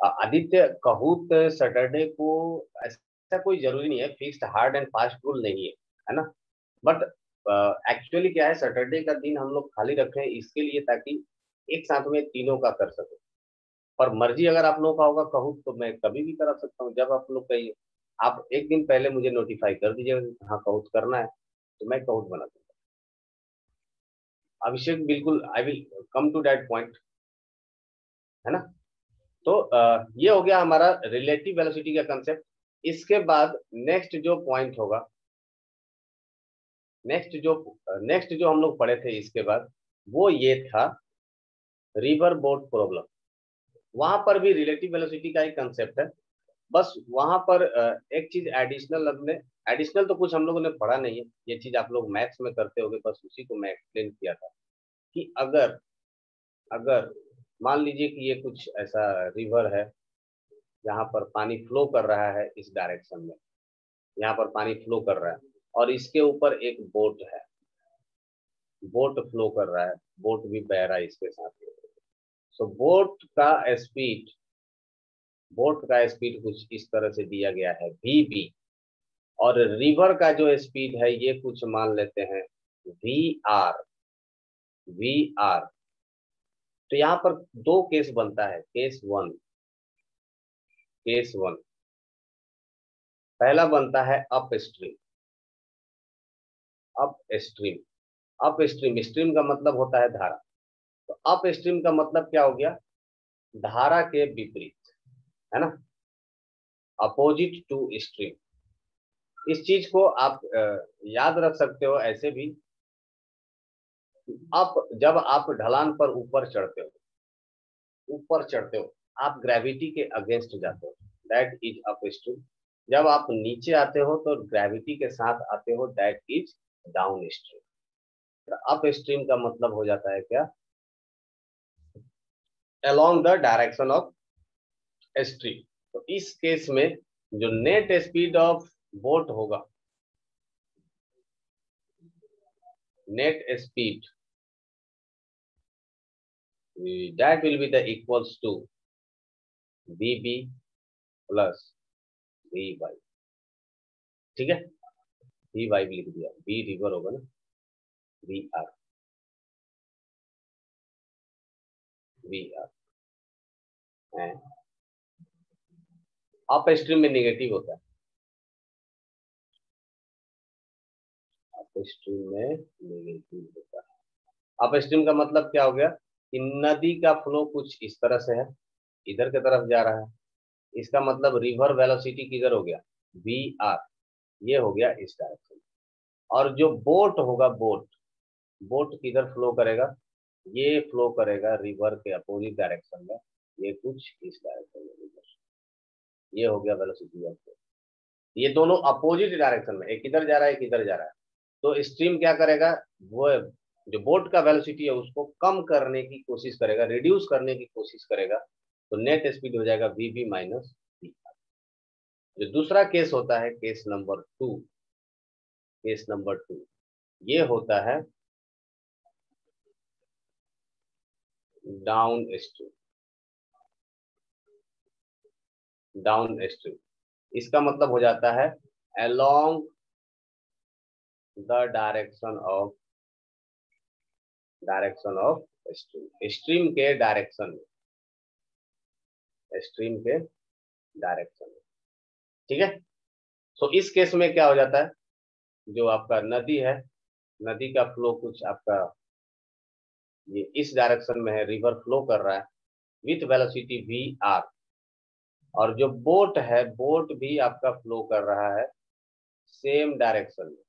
S1: आदित्य कहूत सैटरडे को ऐसा कोई जरूरी नहीं है, fixed hard and fast rule नहीं है ना। बट एक्चुअली क्या है, सैटरडे का दिन हम लोग खाली रखें इसके लिए ताकि एक साथ में तीनों का कर सके। पर मर्जी अगर आप लोगों का होगा कहूत तो मैं कभी भी करा सकता हूँ, जब आप लोग कहिए। आप एक दिन पहले मुझे नोटिफाई कर दीजिएगा हाँ कहूत करना है, तो मैं कहूत बना दूंगा। अभिषेक बिल्कुल, I will come to that point, है ना। तो ये हो गया हमारा रिलेटिव वेलोसिटी का कंसेप्ट। इसके बाद नेक्स्ट जो पॉइंट होगा, नेक्स्ट जो हम लोग पढ़े थे इसके बाद, वो ये था रिवर बोट प्रॉब्लम। वहां पर भी रिलेटिव वेलोसिटी का ही कंसेप्ट है, बस वहां पर एक चीज एडिशनल, एडिशनल तो कुछ हम लोगों ने पढ़ा नहीं है, ये चीज आप लोग मैथ्स में करते होगे, बस उसी को मैं एक्सप्लेन किया था कि अगर अगर मान लीजिए कि ये कुछ ऐसा रिवर है जहाँ पर पानी फ्लो कर रहा है, इस डायरेक्शन में यहाँ पर पानी फ्लो कर रहा है, और इसके ऊपर एक बोट है, बोट फ्लो कर रहा है, बोट भी बह रहा है इसके साथ। सो बोट का स्पीड कुछ इस तरह से दिया गया है वी बी, और रिवर का जो स्पीड है ये कुछ मान लेते हैं वी आर। तो यहाँ पर दो केस बनता है, केस वन पहला बनता है अप स्ट्रीम। स्ट्रीम का मतलब होता है धारा। तो अप स्ट्रीम का मतलब क्या हो गया, धारा के विपरीत, है ना, अपोजिट टू स्ट्रीम। इस चीज को आप याद रख सकते हो ऐसे भी आप जब आप ढलान पर ऊपर चढ़ते हो आप ग्रेविटी के अगेंस्ट जाते हो, दैट इज अप स्ट्रीम। जब आप नीचे आते हो तो ग्रेविटी के साथ आते हो, that is down stream. Up stream का मतलब हो जाता है क्या, along the direction of stream. तो इस केस में जो नेट स्पीड ऑफ बोट होगा, net speed that will be the equals to VB plus VY। ठीक है, VY भी लिख दिया, V रिवर होगा ना, VR VR है। अप स्ट्रीम में नेगेटिव होता है, अप स्ट्रीम में नेगेटिव होता है। अप स्ट्रीम का मतलब क्या हो गया कि नदी का फ्लो कुछ इस तरह से है, इधर की तरफ जा रहा है, इसका मतलब रिवर वेलोसिटी किधर हो गया, VR, ये हो गया इस डायरेक्शन। और जो बोट होगा, बोट किधर फ्लो करेगा, ये फ्लो करेगा रिवर के अपोजिट डायरेक्शन में, ये कुछ इस डायरेक्शन में, ये हो गया वेलोसिटी ऑफ बोट। ये दोनों अपोजिट डायरेक्शन में, एक इधर जा रहा है एक इधर जा रहा है। तो स्ट्रीम क्या करेगा, वो जो बोट का वेलोसिटी है उसको कम करने की कोशिश करेगा, रिड्यूस करने की कोशिश करेगा, तो नेट स्पीड हो जाएगा VB माइनस VR। जो दूसरा केस होता है, केस नंबर 2, ये होता है डाउन स्ट्रीम। इसका मतलब हो जाता है along the direction of stream के डायरेक्शन में। ठीक है, तो इस केस में क्या हो जाता है, जो आपका नदी है, नदी का फ्लो कुछ आपका ये इस डायरेक्शन में है, रिवर फ्लो कर रहा है विथ वेलोसिटी VR, और जो बोट है, बोट भी आपका फ्लो कर रहा है सेम डायरेक्शन में,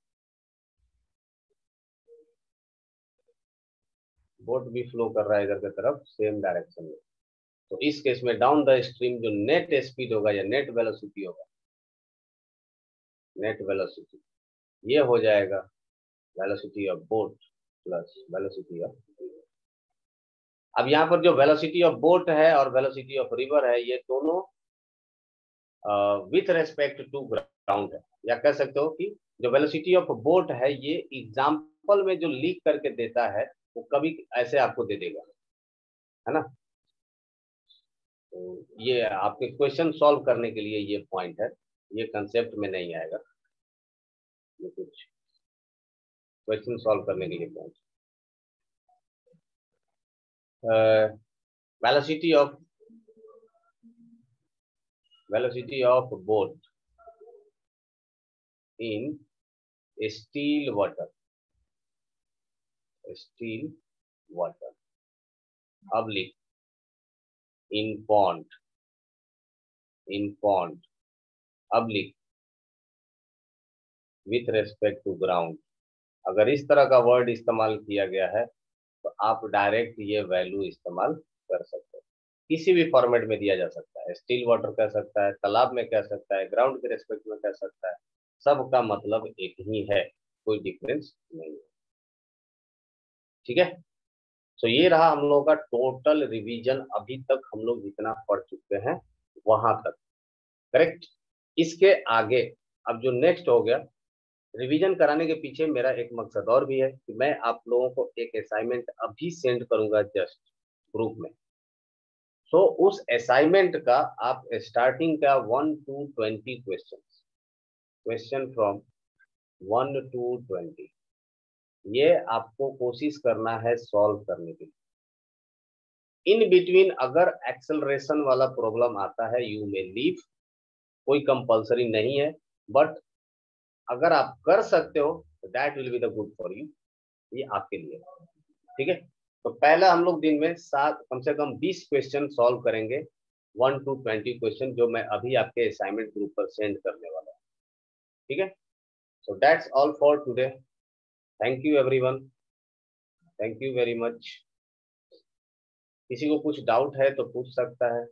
S1: बोट भी फ्लो कर रहा है इधर की तरफ सेम डायरेक्शन में। तो इस केस में डाउन द स्ट्रीम जो नेट स्पीड होगा या नेट वेलोसिटी होगा, नेट वेलोसिटी ये हो जाएगा velocity of boat plus velocity of river. अब यहाँ पर जो वेलोसिटी ऑफ बोट है और वेलोसिटी ऑफ रिवर है, ये दोनों विथ रेस्पेक्ट टू ग्राउंड है, या कह सकते हो कि जो वेलोसिटी ऑफ बोट है ये एग्जाम्पल में जो लीक करके देता है वो कभी ऐसे आपको दे देगा, है ना। तो ये आपके क्वेश्चन सॉल्व करने के लिए ये पॉइंट है, ये कंसेप्ट में नहीं आएगा, ये कुछ क्वेश्चन सॉल्व करने के लिए point. Velocity of boat in still water, oblique in pond oblique with respect to ground। अगर इस तरह का वर्ड इस्तेमाल किया गया है तो आप डायरेक्ट ये वैल्यू इस्तेमाल कर सकते हो, किसी भी फॉर्मेट में दिया जा सकता है, स्टील वाटर कह सकता है, तालाब में कह सकता है, ग्राउंड के रेस्पेक्ट में कह सकता है, सबका मतलब एक ही है, कोई डिफरेंस नहीं है। ठीक है, तो ये रहा हम लोगों का टोटल रिवीजन, अभी तक हम लोग जितना पढ़ चुके हैं वहां तक, करेक्ट। इसके आगे अब जो नेक्स्ट हो गया, रिवीजन कराने के पीछे मेरा एक मकसद और भी है कि मैं आप लोगों को एक असाइनमेंट अभी सेंड करूंगा जस्ट ग्रुप में। सो उस असाइनमेंट का आप स्टार्टिंग का 1 to 20 क्वेश्चन फ्रॉम 1 to 20 ये आपको कोशिश करना है सॉल्व करने की। इन बिटवीन अगर एक्सेलरेशन वाला प्रॉब्लम आता है यू मे लीव, कोई कंपलसरी नहीं है, बट अगर आप कर सकते हो तो that will be the good for you, ये आपके लिए। ठीक है, तो पहला हम लोग दिन में 7 कम से कम 20 क्वेश्चन सॉल्व करेंगे, 1 to 20 क्वेश्चन, जो मैं अभी आपके असाइनमेंट ग्रुप पर सेंड करने वाला हूँ। ठीक है, so that's all for today, thank you everyone. Thank you very much. किसी को कुछ डाउट है तो पूछ सकता है।